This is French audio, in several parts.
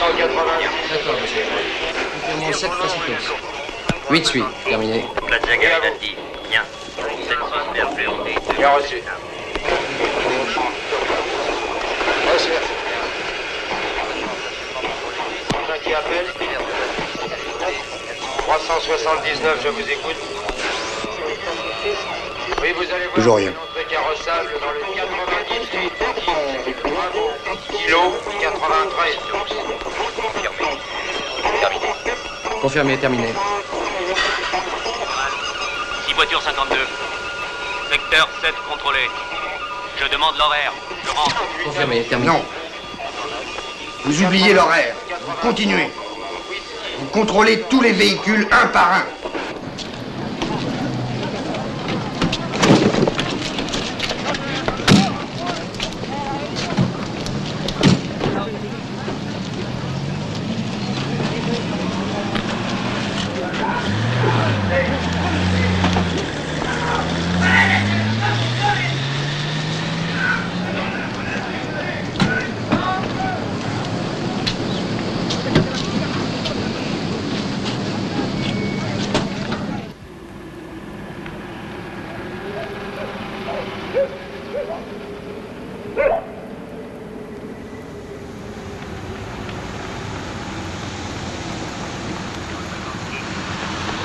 D'accord, monsieur. Confirmons 7 précipices. 8 suit. Terminé. Plaza Garinaldi. Bien. 700 RPOD. Bien reçu. Reçu. Engin qui appelle. 379, je vous écoute. Oui, vous allez voir. Toujours rien. L'entrée carrossable dans le 98. Bravo. Kilo 93. Confirmé. Terminé. Confirmé, terminé. 6 voitures 52. Secteur 7 contrôlé. Je demande l'horaire. Je rentre. Confirmé, terminé. Non. Vous oubliez l'horaire. Vous continuez. Vous contrôlez tous les véhicules un par un.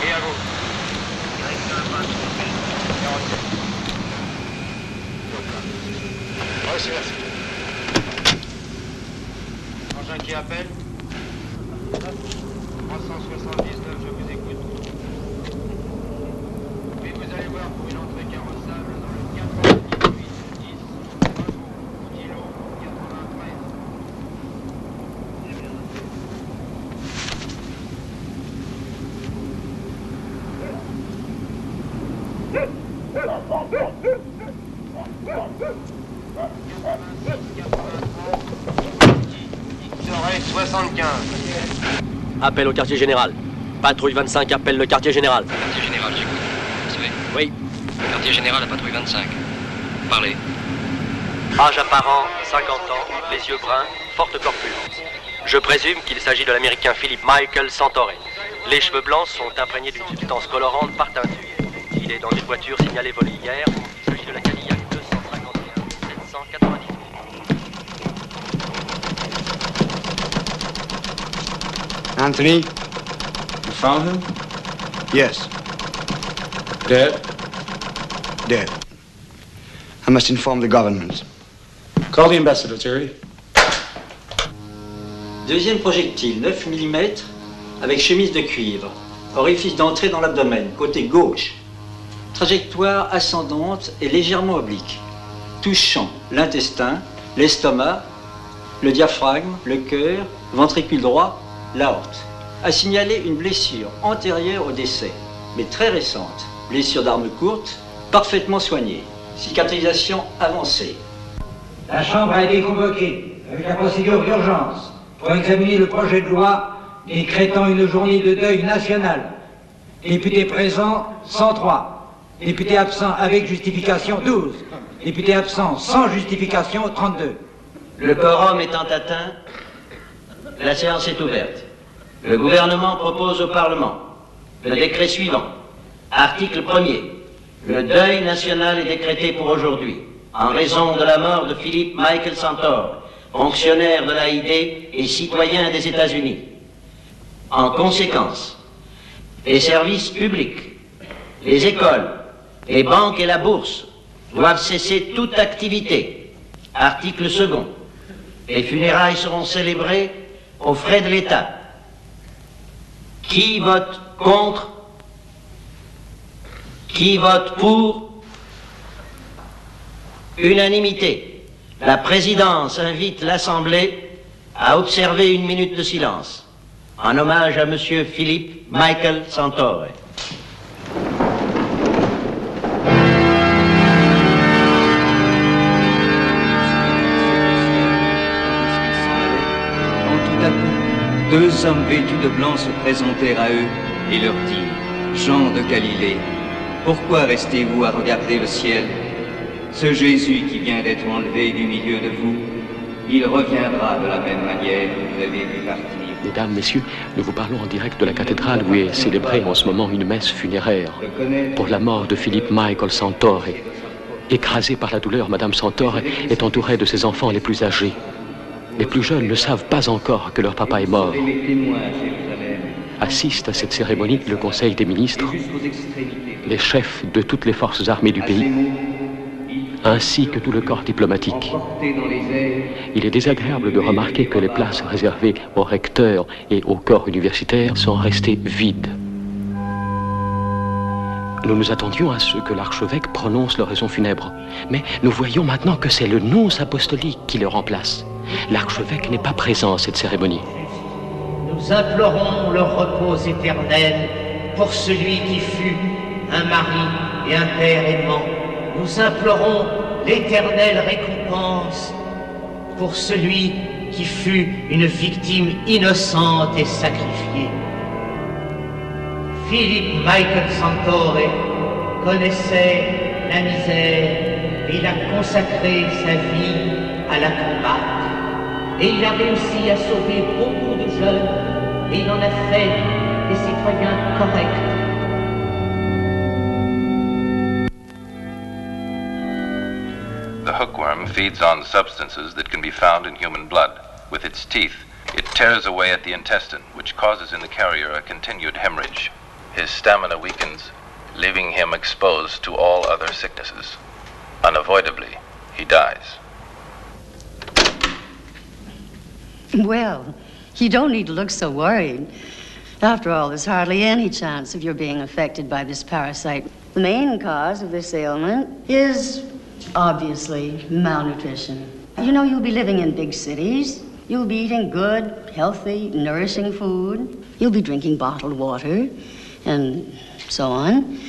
Et à vous. Reçu, merci. Engin qui appelle. 379, je vous écoute. Oui, vous allez voir pour une entrée carrossable dans le 98 10 kilo 93. Serait 75. Appel au quartier général. Patrouille 25 appelle le quartier général. Quartier général, j'écoute. Recevez. Oui. Quartier général à patrouille 25. Parlez. Âge apparent, 50 ans, les yeux bruns, forte corpulence. Je présume qu'il s'agit de l'américain Philip Michael Santore. Les cheveux blancs sont imprégnés d'une substance colorante par teinture. Il est dans une voiture signalée volée hier. Il s'agit de la Cadillac 251 798. Anthony? You found him? Yes. Dead? Dead. I must inform the government. Call the ambassador, Terry. Deuxième projectile, 9 mm, avec chemise de cuivre. Orifice d'entrée dans l'abdomen, côté gauche. Trajectoire ascendante et légèrement oblique. Touchant l'intestin, l'estomac, le diaphragme, le cœur, ventricule droit, l'aorte. A signalé une blessure antérieure au décès, mais très récente. Blessure d'arme courte, parfaitement soignée. Cicatrisation avancée. La Chambre a été convoquée avec la procédure d'urgence pour examiner le projet de loi décrétant une journée de deuil national. Députés présents, 103. Députés absents avec justification, 12. Députés absents sans justification, 32. Le quorum étant atteint, la séance est ouverte. Le gouvernement propose au Parlement le décret suivant. Article 1er. Le deuil national est décrété pour aujourd'hui, en raison de la mort de Philip Michael Santore, fonctionnaire de l'AID et citoyen des États-Unis. En conséquence, les services publics, les écoles, les banques et la bourse doivent cesser toute activité. Article 2. Les funérailles seront célébrées aux frais de l'État. Qui vote contre? Qui vote pour? Unanimité. La présidence invite l'Assemblée à observer une minute de silence en hommage à Monsieur Philip Michael Santore. Tout à coup, deux hommes vêtus de blanc se présentèrent à eux et leur dirent: Jean de Galilée, pourquoi restez-vous à regarder le ciel? Ce Jésus qui vient d'être enlevé du milieu de vous il reviendra de la même manière que vous avez vu partir. Mesdames, Messieurs, nous vous parlons en direct de la cathédrale où est célébrée en ce moment une messe funéraire pour la mort de Philippe Michael Santore. Écrasée par la douleur, Madame Santore est entourée de ses enfants les plus âgés. Les plus jeunes ne savent pas encore que leur papa est mort. Assiste à cette cérémonie le Conseil des ministres, les chefs de toutes les forces armées du pays, ainsi que tout le corps diplomatique. Il est désagréable de remarquer que les places réservées aux recteurs et au corps universitaire sont restées vides. Nous nous attendions à ce que l'archevêque prononce l'oraison funèbre, mais nous voyons maintenant que c'est le nonce apostolique qui le remplace. L'archevêque n'est pas présent à cette cérémonie. Nous implorons le repos éternel pour celui qui fut un mari et un père aimant. Nous implorons l'éternelle récompense pour celui qui fut une victime innocente et sacrifiée. Philippe Michael Santore connaissait la misère et il a consacré sa vie à la combattre. Et il a réussi à sauver beaucoup de jeunes et il en a fait des citoyens corrects. The hookworm feeds on substances that can be found in human blood. With its teeth, it tears away at the intestine, which causes in the carrier a continued hemorrhage. His stamina weakens, leaving him exposed to all other sicknesses. Unavoidably, he dies. Well, you don't need to look so worried. After all, there's hardly any chance of your being affected by this parasite. The main cause of this ailment is, obviously, malnutrition. You know, you'll be living in big cities. You'll be eating good, healthy, nourishing food. You'll be drinking bottled water, and so on.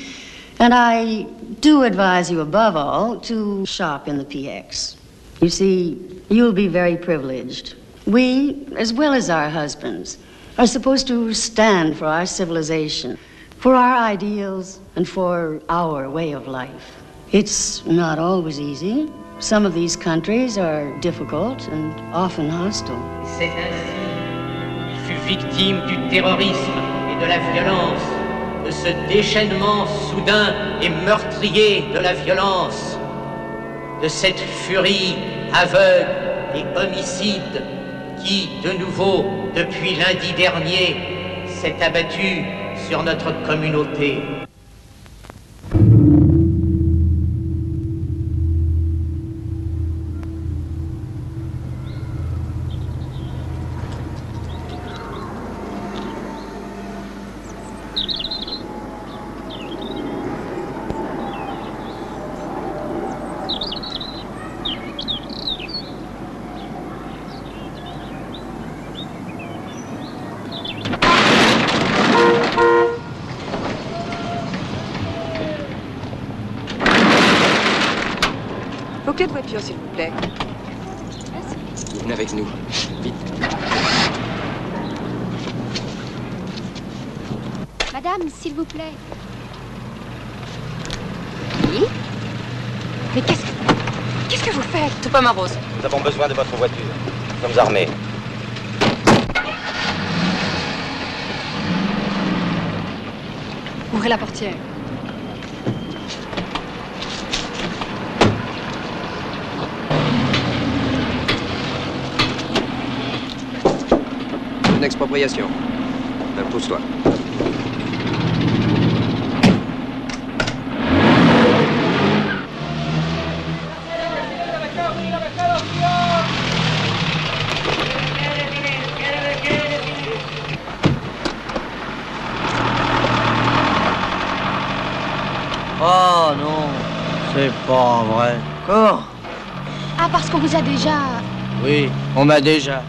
And I do advise you, above all, to shop in the PX. You see, you'll be very privileged. We, as well as our husbands, are supposed to stand for our civilization, for our ideals, and for our way of life. It's not always easy. Some of these countries are difficult and often hostile. C'est ainsi qu'il fut victime du terrorisme et de la violence, de ce déchaînement soudain et meurtrier de la violence, de cette furie aveugle et homicide qui, de nouveau, depuis lundi dernier, s'est abattu sur notre communauté. Vos clés de voiture, s'il vous plaît. Vous venez avec nous. Vite. Madame, s'il vous plaît. Oui? Mais qu'est-ce que vous faites? Tout pas ma rose. Nous avons besoin de votre voiture. Nous sommes armés. Ouvrez la portière. Une expropriation. Pousse-toi. Oh non, c'est pas vrai. Encore? Ah, parce qu'on vous a déjà... Oui, on m'a déjà.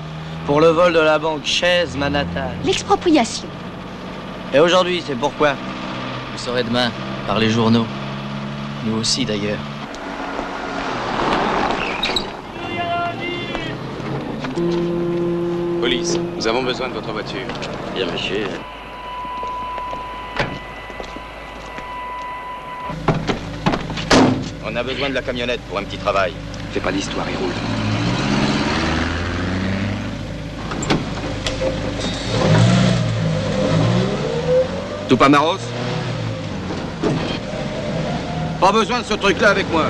Pour le vol de la banque Chaise Manhattan. L'expropriation. Et aujourd'hui, c'est pourquoi? Vous saurez demain, par les journaux. Nous aussi, d'ailleurs. Police, nous avons besoin de votre voiture. Bien, monsieur. On a besoin de la camionnette pour un petit travail. Fais pas d'histoire et roule. Tupamaros? Pas besoin de ce truc-là avec moi.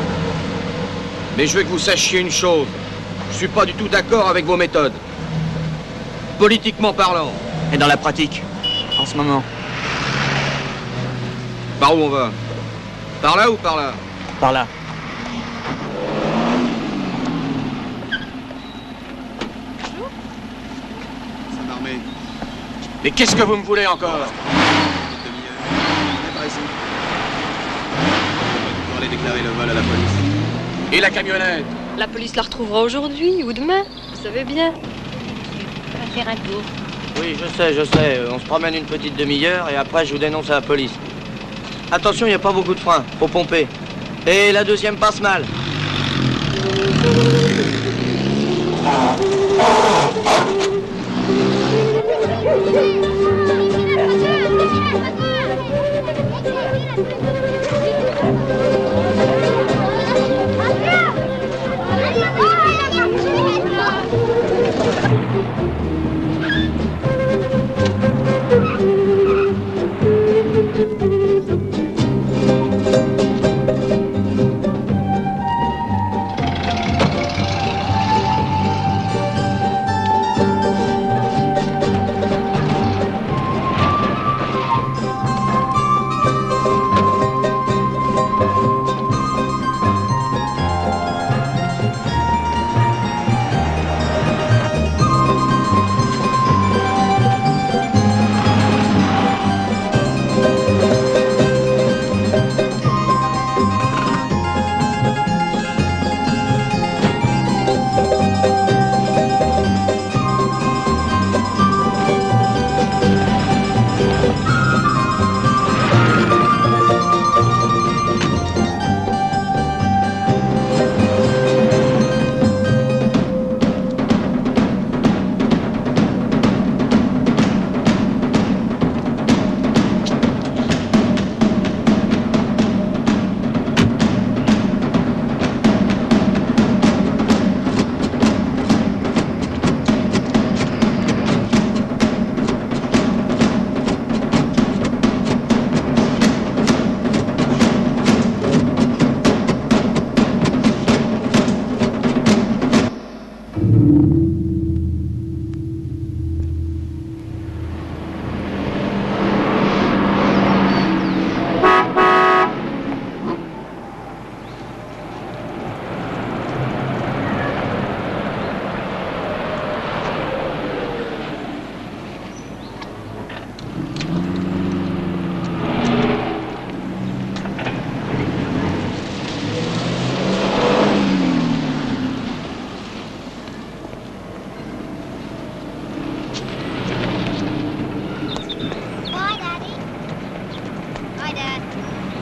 Mais je veux que vous sachiez une chose. Je suis pas du tout d'accord avec vos méthodes. Politiquement parlant. Et dans la pratique, en ce moment. Par où on va? Par là ou par là? Par là. Mais qu'est-ce que vous me voulez encore? Pour aller déclarer le vol à la police. Et la camionnette? La police la retrouvera aujourd'hui ou demain, vous savez bien. On va faire un tour. Oui, je sais. On se promène une petite demi-heure et après je vous dénonce à la police. Attention, il n'y a pas beaucoup de frein, faut pomper. Et la deuxième passe mal.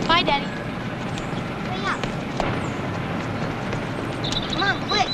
Bye, Daddy. Hurry up. Come on, quick.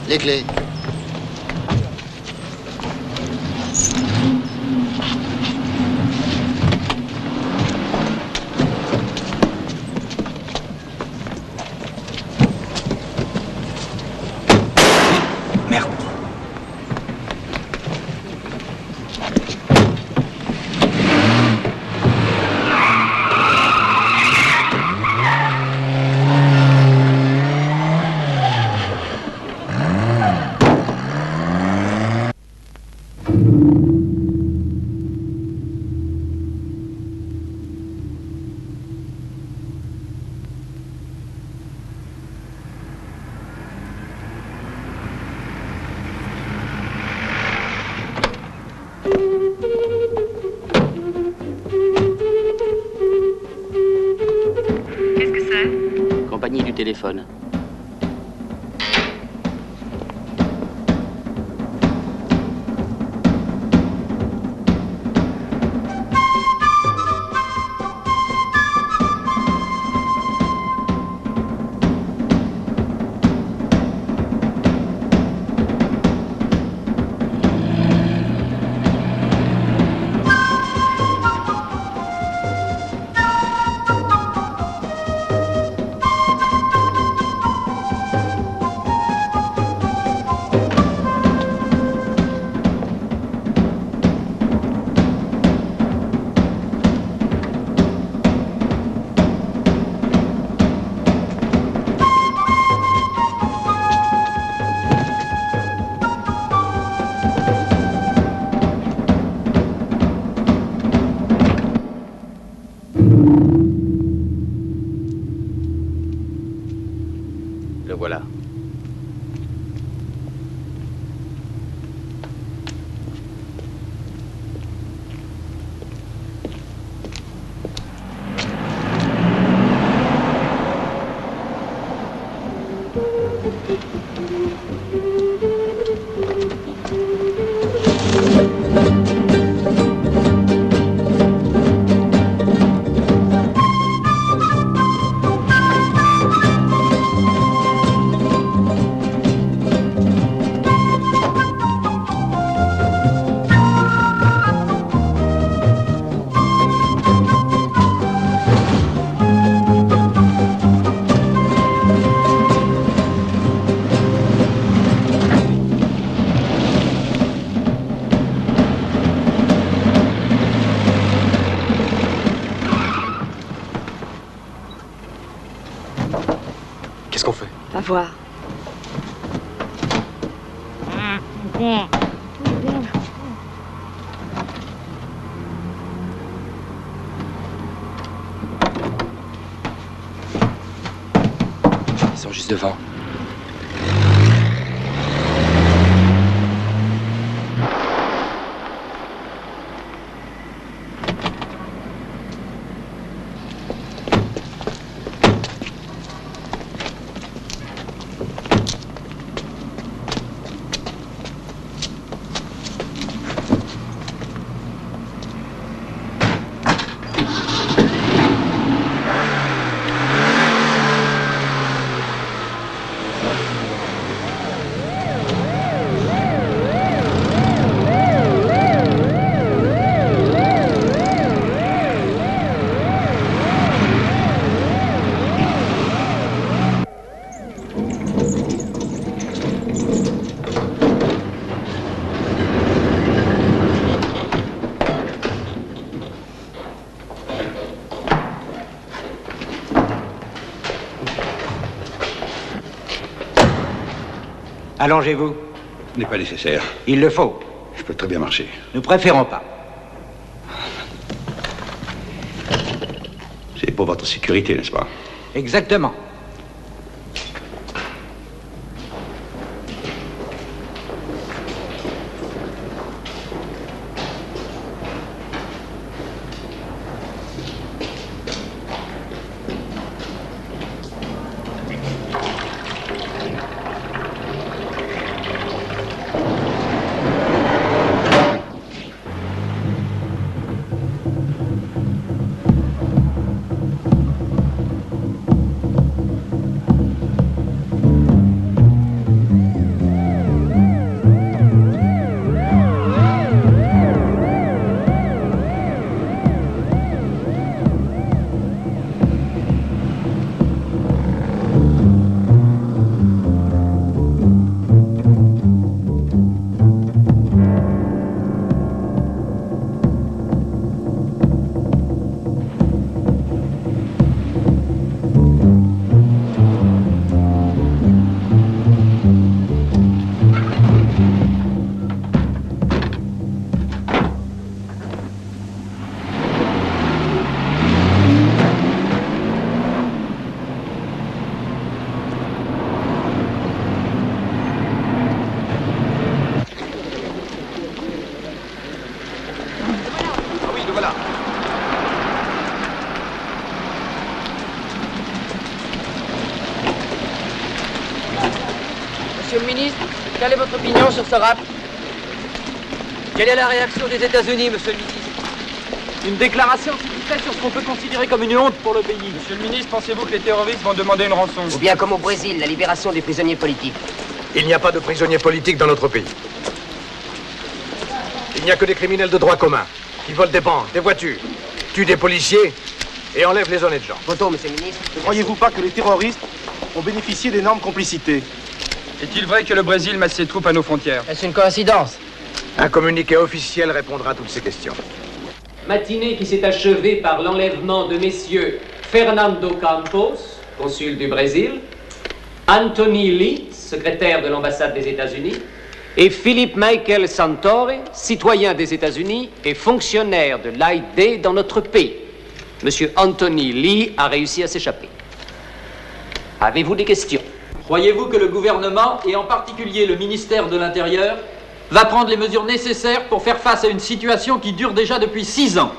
Les clés. téléphone. Le voilà. Qu'est-ce qu'on fait? Va voir. Ils sont juste devant. Allongez-vous. Ce n'est pas nécessaire. Il le faut. Je peux très bien marcher. Nous préférons pas. C'est pour votre sécurité, n'est-ce pas? Exactement. Quelle est votre opinion sur ce rap? Quelle est la réaction des États-Unis, monsieur le ministre? Une déclaration faite sur ce qu'on peut considérer comme une honte pour le pays. Monsieur le ministre, pensez-vous que les terroristes vont demander une rançon? Ou bien comme au Brésil, la libération des prisonniers politiques. Il n'y a pas de prisonniers politiques dans notre pays. Il n'y a que des criminels de droit commun qui volent des banques, des voitures, tuent des policiers et enlèvent les honnêtes gens. Photo, monsieur le ministre. Ne croyez-vous pas que les terroristes ont bénéficié d'énormes complicités? Est-il vrai que le Brésil masse ses troupes à nos frontières? Est-ce une coïncidence? Un communiqué officiel répondra à toutes ces questions. Matinée qui s'est achevée par l'enlèvement de messieurs Fernando Campos, consul du Brésil, Anthony Lee, secrétaire de l'ambassade des États-Unis, et Philippe Michael Santore, citoyen des États-Unis et fonctionnaire de l'AID dans notre pays. Monsieur Anthony Lee a réussi à s'échapper. Avez-vous des questions? Croyez-vous que le gouvernement, et en particulier le ministère de l'Intérieur, va prendre les mesures nécessaires pour faire face à une situation qui dure déjà depuis 6 ans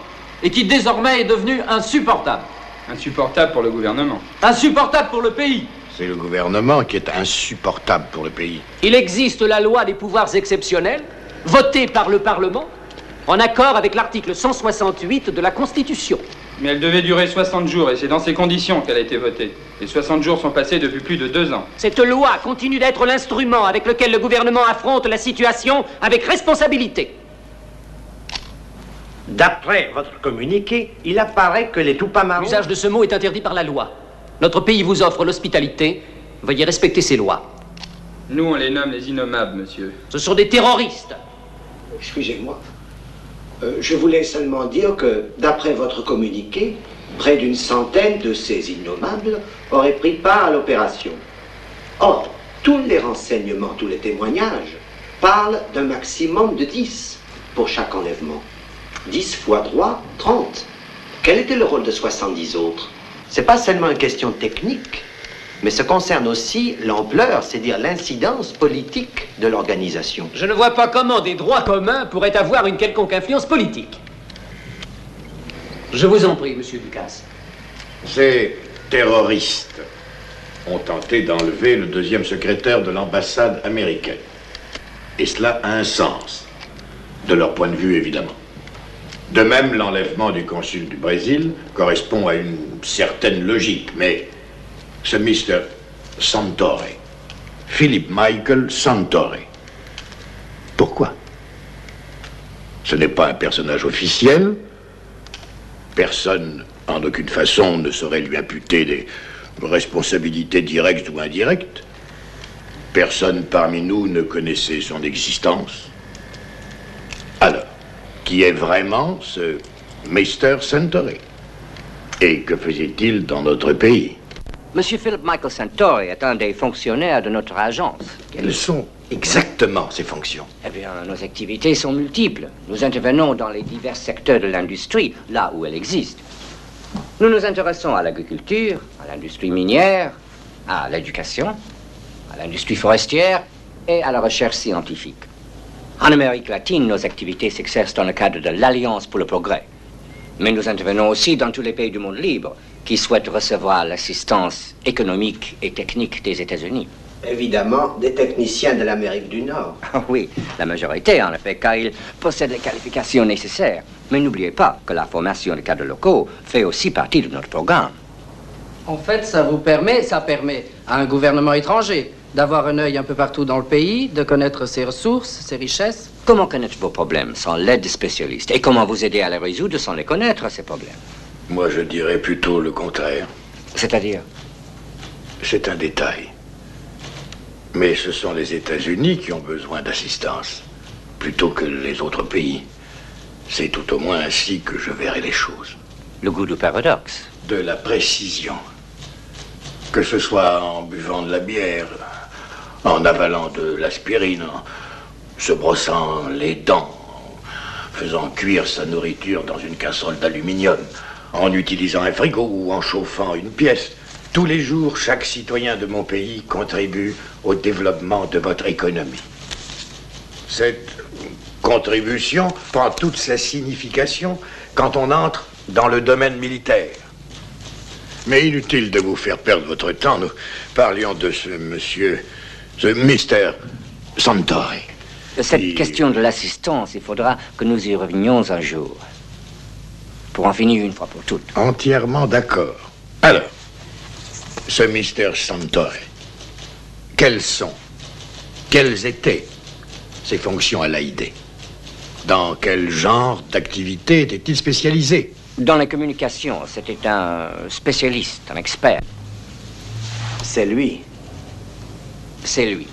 et qui désormais est devenue insupportable? Insupportable pour le gouvernement. Insupportable pour le pays. C'est le gouvernement qui est insupportable pour le pays. Il existe la loi des pouvoirs exceptionnels, votée par le Parlement, en accord avec l'article 168 de la Constitution. Mais elle devait durer 60 jours et c'est dans ces conditions qu'elle a été votée. Et 60 jours sont passés depuis plus de 2 ans. Cette loi continue d'être l'instrument avec lequel le gouvernement affronte la situation avec responsabilité. D'après votre communiqué, il apparaît que les Tupamaros... L'usage de ce mot est interdit par la loi. Notre pays vous offre l'hospitalité. Veuillez respecter ces lois. Nous, on les nomme les innommables, monsieur. Ce sont des terroristes. Excusez-moi. Je voulais seulement dire que, d'après votre communiqué, près d'une centaine de ces innommables auraient pris part à l'opération. Or, tous les renseignements, tous les témoignages parlent d'un maximum de 10 pour chaque enlèvement. 10 fois 3, 30. Quel était le rôle de 70 autres? C'est pas seulement une question technique, mais ça concerne aussi l'ampleur, c'est-à-dire l'incidence politique de l'organisation. Je ne vois pas comment des droits communs pourraient avoir une quelconque influence politique. Je vous en prie, monsieur Lucas. Ces terroristes ont tenté d'enlever le deuxième secrétaire de l'ambassade américaine. Et cela a un sens, de leur point de vue évidemment. De même, l'enlèvement du consul du Brésil correspond à une certaine logique, mais ce Mr. Santore, Philippe Michael Santore, pourquoi? Ce n'est pas un personnage officiel. Personne, en aucune façon, ne saurait lui imputer des responsabilités directes ou indirectes. Personne parmi nous ne connaissait son existence. Alors, qui est vraiment ce Mr. Santore? Et que faisait-il dans notre pays? Monsieur Philip Michael Santore est un des fonctionnaires de notre agence. Quelles sont exactement ces fonctions? Eh bien, nos activités sont multiples. Nous intervenons dans les divers secteurs de l'industrie, là où elle existe. Nous nous intéressons à l'agriculture, à l'industrie minière, à l'éducation, à l'industrie forestière et à la recherche scientifique. En Amérique latine, nos activités s'exercent dans le cadre de l'Alliance pour le progrès. Mais nous intervenons aussi dans tous les pays du monde libre qui souhaitent recevoir l'assistance économique et technique des États-Unis. Évidemment, des techniciens de l'Amérique du Nord. Oui, la majorité en effet, car ils possèdent les qualifications nécessaires. Mais n'oubliez pas que la formation des cadres locaux fait aussi partie de notre programme. En fait, ça permet à un gouvernement étranger d'avoir un œil un peu partout dans le pays, de connaître ses ressources, ses richesses. Comment connaître vos problèmes sans l'aide des spécialistes? Et comment vous aider à les résoudre sans les connaître, ces problèmes? Moi, je dirais plutôt le contraire. C'est-à-dire? C'est un détail. Mais ce sont les États-Unis qui ont besoin d'assistance, plutôt que les autres pays. C'est tout au moins ainsi que je verrai les choses. Le goût du paradoxe. De la précision. Que ce soit en buvant de la bière, en avalant de l'aspirine, en se brossant les dents, en faisant cuire sa nourriture dans une casserole d'aluminium, en utilisant un frigo ou en chauffant une pièce. Tous les jours, chaque citoyen de mon pays contribue au développement de votre économie. Cette contribution prend toute sa signification quand on entre dans le domaine militaire. Mais inutile de vous faire perdre votre temps, nous parlions de ce monsieur, ce Mr. Santore. Cette question de l'assistance, il faudra que nous y revenions un jour. Pour en finir une fois pour toutes. Entièrement d'accord. Alors, ce mystère Santore, quelles étaient ses fonctions à l'AID? Dans quel genre d'activité était-il spécialisé? Dans les communications, c'était un spécialiste, un expert. C'est lui. C'est lui.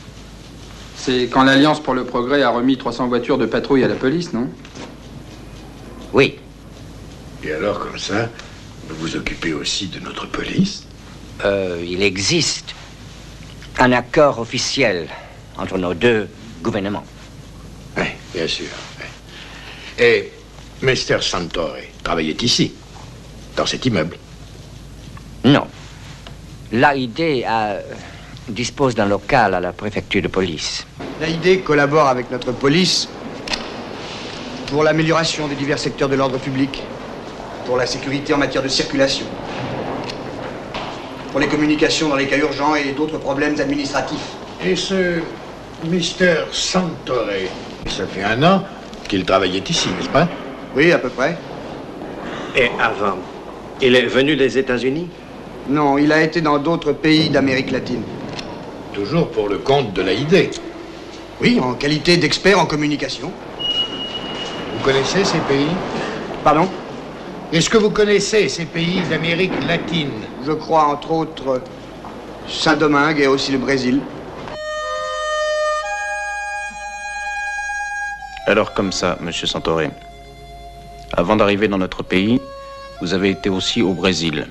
C'est quand l'Alliance pour le Progrès a remis 300 voitures de patrouille à la police, non? Oui. Et alors, comme ça, vous vous occupez aussi de notre police? Il existe un accord officiel entre nos deux gouvernements. Oui, bien sûr. Oui. Et Mr. Santore travaillait ici, dans cet immeuble? Non. L'AID dispose d'un local à la préfecture de police. L'AID collabore avec notre police pour l'amélioration des divers secteurs de l'ordre public, pour la sécurité en matière de circulation, pour les communications dans les cas urgents et d'autres problèmes administratifs. Et ce Mr. Santore, ça fait 1 an qu'il travaillait ici, n'est-ce pas? Oui, à peu près. Et avant, il est venu des États-Unis? Non, il a été dans d'autres pays d'Amérique latine. Toujours pour le compte de l'AID? Oui, en qualité d'expert en communication. Vous connaissez ces pays? Pardon? Est-ce que vous connaissez ces pays d'Amérique latine? Je crois, entre autres, Saint-Domingue et aussi le Brésil. Alors comme ça, monsieur Santore, avant d'arriver dans notre pays, vous avez été aussi au Brésil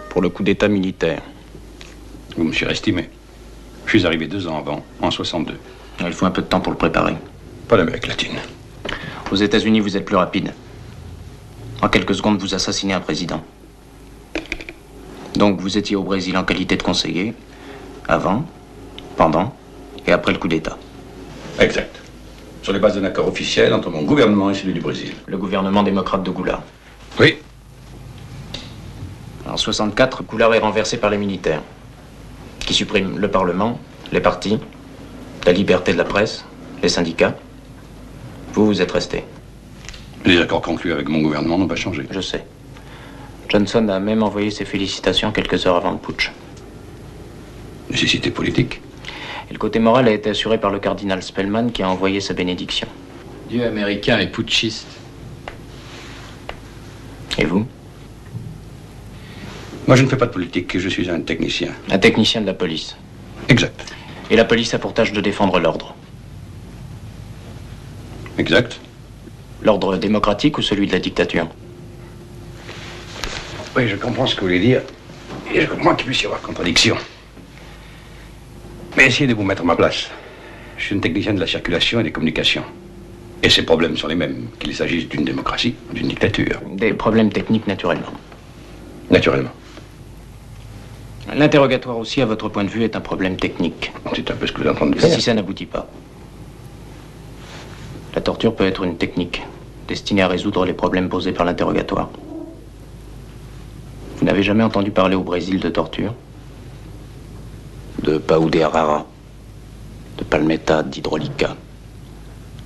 pour le coup d'État militaire. Vous me surestimez. Je suis arrivé 2 ans avant, en 62. Il faut un peu de temps pour le préparer. Pas l'Amérique latine. Aux États-Unis, vous êtes plus rapide. En quelques secondes, vous assassinez un président. Donc, vous étiez au Brésil en qualité de conseiller, avant, pendant et après le coup d'État. Exact. Sur les bases d'un accord officiel entre mon gouvernement et celui du Brésil. Le gouvernement démocrate de Goulard. Oui. En 64, Goulard est renversé par les militaires, qui suppriment le Parlement, les partis, la liberté de la presse, les syndicats. Vous êtes resté. Les accords conclus avec mon gouvernement n'ont pas changé. Je sais. Johnson a même envoyé ses félicitations quelques heures avant le putsch. Nécessité politique. Et le côté moral a été assuré par le cardinal Spellman qui a envoyé sa bénédiction. Dieu américain et putschiste. Et vous? Moi, je ne fais pas de politique, je suis un technicien. Un technicien de la police. Exact. Et la police a pour tâche de défendre l'ordre. Exact. L'ordre démocratique ou celui de la dictature? Oui, je comprends ce que vous voulez dire. Et je comprends qu'il puisse y avoir contradiction. Mais essayez de vous mettre à ma place. Je suis un technicien de la circulation et des communications. Et ces problèmes sont les mêmes, qu'il s'agisse d'une démocratie ou d'une dictature. Des problèmes techniques, naturellement. Naturellement. L'interrogatoire aussi, à votre point de vue, est un problème technique. C'est un peu ce que vous êtes en train de faire. Si ça n'aboutit pas. La torture peut être une technique destinée à résoudre les problèmes posés par l'interrogatoire. Vous n'avez jamais entendu parler au Brésil de torture? De Pau de Arara, de Palmetta, d'Hydraulica,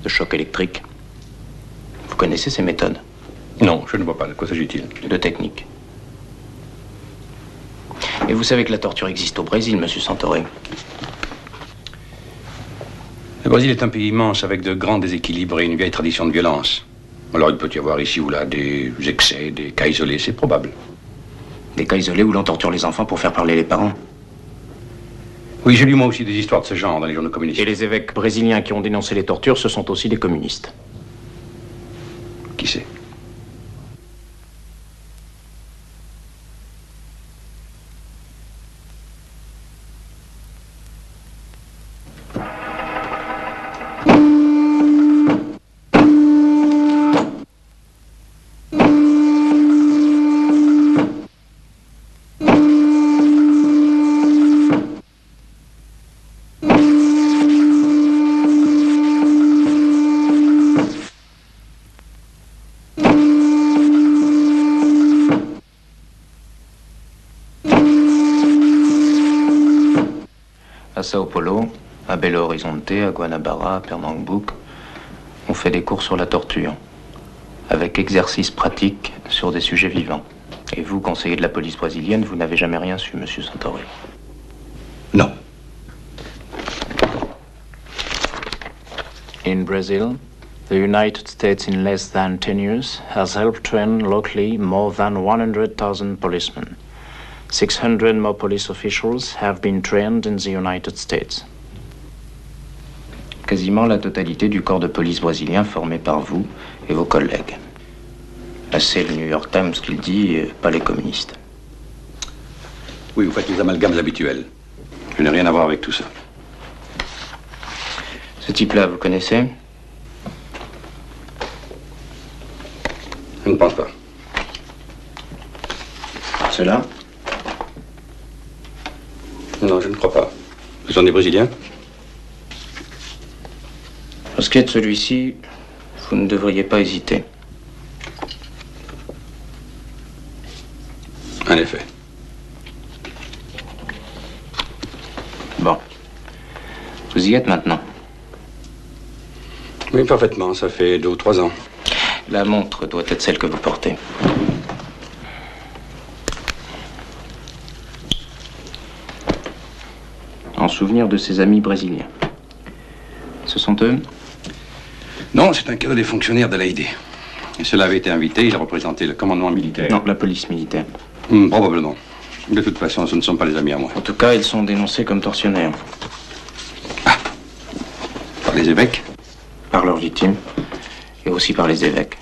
de choc électrique. Vous connaissez ces méthodes? Non, je ne vois pas. De quoi s'agit-il? De technique. Et vous savez que la torture existe au Brésil, monsieur Santore. Le Brésil est un pays immense avec de grands déséquilibres et une vieille tradition de violence. Alors il peut y avoir ici ou là des excès, des cas isolés, c'est probable. Des cas isolés où l'on torture les enfants pour faire parler les parents? Oui, j'ai lu moi aussi des histoires de ce genre dans les journaux communistes. Et les évêques brésiliens qui ont dénoncé les tortures, ce sont aussi des communistes. Qui sait? À Sao Paulo, À Belo Horizonte, à Guanabara, à Pernambouc, on fait des cours sur la torture, avec exercices pratiques sur des sujets vivants. Et vous, conseiller de la police brésilienne, vous n'avez jamais rien su, monsieur Santori? Non. In Brazil, the United States in less than 10 years has helped train locally more than 100,000 policemen. 600 more police officials have been trained in the United States. Quasiment la totalité du corps de police brésilien formé par vous et vos collègues. Là, c'est le New York Times qui le dit, et pas les communistes. Oui, vous faites les amalgames habituels. Je n'ai rien à voir avec tout ça. Ce type-là, vous connaissez? Je ne pense pas. Cela? Non, je ne crois pas. Ce sont des Brésiliens? Pour ce qui est de celui-ci, vous ne devriez pas hésiter. En effet. Bon. Vous y êtes maintenant? Oui, parfaitement. Ça fait 2 ou 3 ans. La montre doit être celle que vous portez. En souvenir de ses amis brésiliens. Ce sont eux? Non, c'est un cadeau des fonctionnaires de l'AID. Et cela avait été invité, il a représenté le commandement militaire. Non, la police militaire. Probablement. De toute façon, ce ne sont pas les amis à moi. En tout cas, ils sont dénoncés comme tortionnaires. Ah. Par les évêques? Par leurs victimes. Et aussi par les évêques.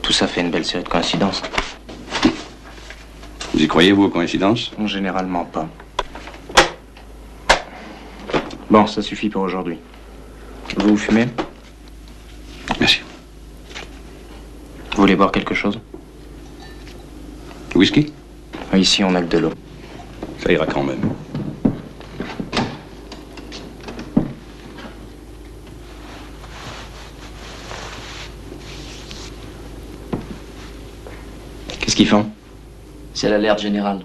Tout ça fait une belle série de coïncidences. Vous y croyez, vous, aux coïncidences? Généralement pas. Bon, ça suffit pour aujourd'hui. Vous fumez? Merci. Vous voulez boire quelque chose? Whisky? Ici, on n'a que de l'eau. Ça ira quand même. Qu'est-ce qu'ils font? C'est l'alerte générale.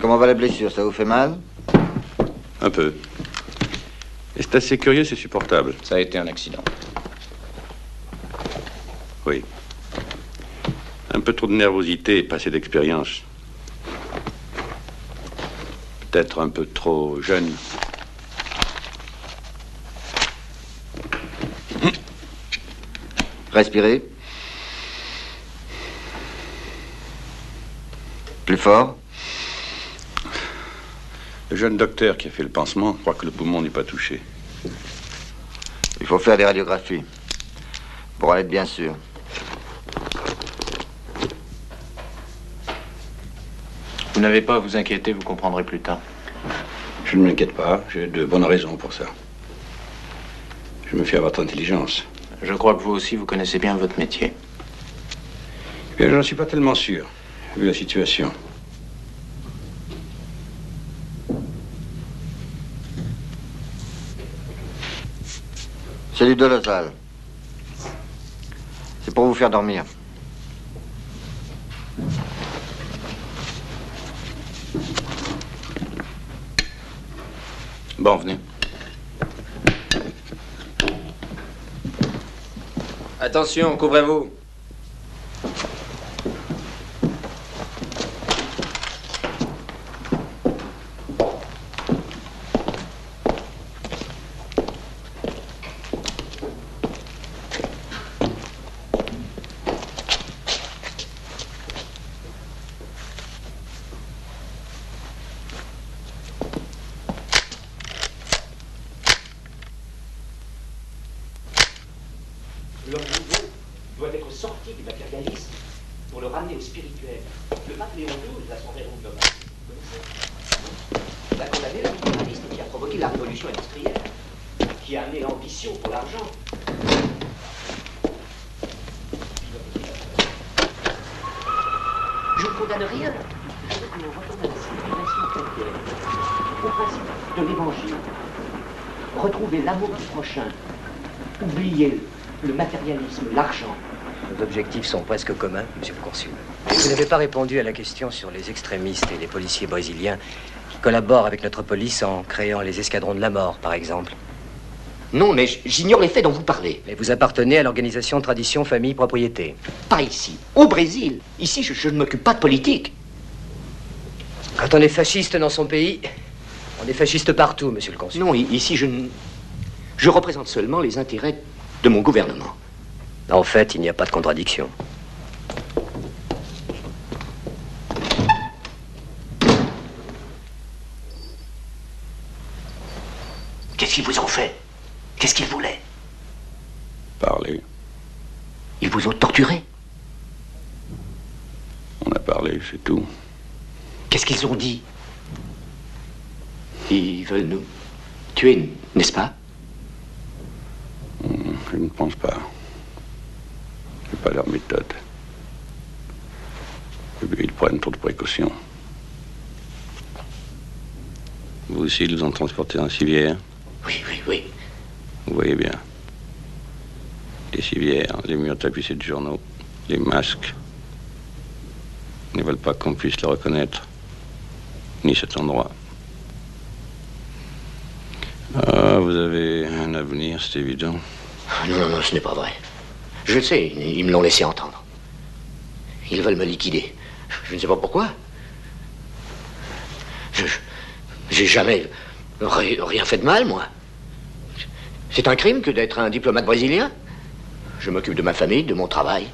Comment va la blessure? Ça vous fait mal? Un peu. Et c'est assez curieux, c'est supportable. Ça a été un accident. Oui. Un peu trop de nervosité et pas assez d'expérience. Peut-être un peu trop jeune. Respirez. Plus fort. Le jeune docteur qui a fait le pansement croit que le poumon n'est pas touché. Il faut faire des radiographies. Pour en être bien sûr. Vous n'avez pas à vous inquiéter, vous comprendrez plus tard. Je ne m'inquiète pas, j'ai de bonnes raisons pour ça. Je me fie à votre intelligence. Je crois que vous aussi, vous connaissez bien votre métier. Eh bien, je n'en suis pas tellement sûr, vu la situation. C'est du Dolozal. C'est pour vous faire dormir. Bon, venez. Attention, couvrez-vous. L'homme nouveau doit être sorti du matérialisme pour le ramener au spirituel. Le pape Léon XII a son verrou global. Vous connaissez ? Il a condamné le matérialisme qui a provoqué la révolution industrielle, qui a amené l'ambition pour l'argent. Je ne condamne rien. Je veux que l'on retourne à la civilisation chrétienne, au principe de l'évangile. Retrouver l'amour du prochain. Oublier le matérialisme, l'argent. Nos objectifs sont presque communs, monsieur le consul. Vous n'avez pas répondu à la question sur les extrémistes et les policiers brésiliens qui collaborent avec notre police en créant les escadrons de la mort, par exemple. Non, mais j'ignore les faits dont vous parlez. Mais vous appartenez à l'organisation Tradition, Famille, Propriété. Pas ici, au Brésil. Ici, je ne m'occupe pas de politique. Quand on est fasciste dans son pays, on est fasciste partout, monsieur le consul. Non, ici, je représente seulement les intérêts de mon gouvernement. En fait, il n'y a pas de contradiction. Qu'est-ce qu'ils vous ont fait? Qu'est-ce qu'ils voulaient? Parler. Ils vous ont torturé? On a parlé, c'est tout. Qu'est-ce qu'ils ont dit? Ils veulent nous tuer, n'est-ce pas? Je ne pense pas. C'est pas leur méthode. Et puis, ils prennent trop de précautions. Vous aussi, ils vous ont transporté en civière? Oui, oui, oui. Vous voyez bien. Les civières, les murs tapissés de journaux, les masques. Ils ne veulent pas qu'on puisse le reconnaître. Ni cet endroit. Ah, vous avez un avenir, c'est évident. Non, non, non, ce n'est pas vrai. Je le sais, ils me l'ont laissé entendre. Ils veulent me liquider. Je ne sais pas pourquoi. J'ai jamais rien fait de mal, moi. C'est un crime que d'être un diplomate brésilien. Je m'occupe de ma famille, de mon travail.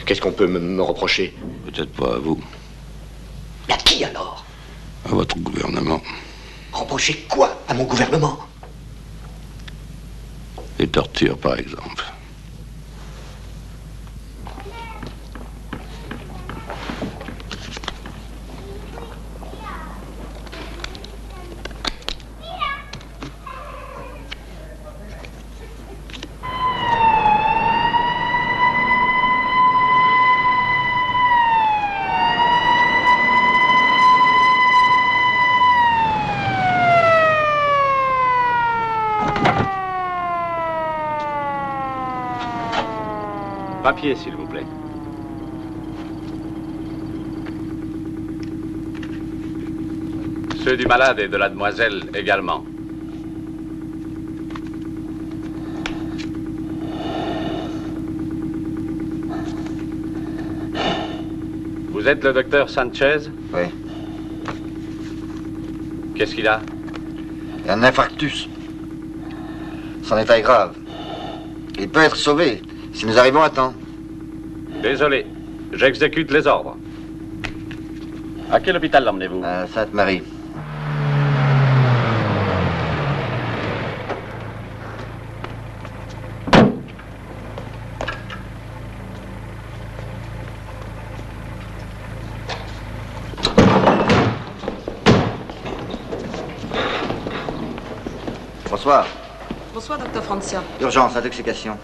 Qu'est-ce qu'on peut me reprocher? Peut-être pas à vous. Mais à qui alors? À votre gouvernement. Reprocher quoi à mon gouvernement? Les tortures, par exemple. Papier, s'il vous plaît. Ceux du malade et de la demoiselle également. Vous êtes le docteur Sanchez? Oui. Qu'est-ce qu'il a? Il a un infarctus. Son état est grave. Il peut être sauvé si nous arrivons à temps. Désolé, j'exécute les ordres. À quel hôpital l'emmenez-vous? À Sainte-Marie. Bonsoir. Bonsoir, docteur Francia. Urgence, intoxication.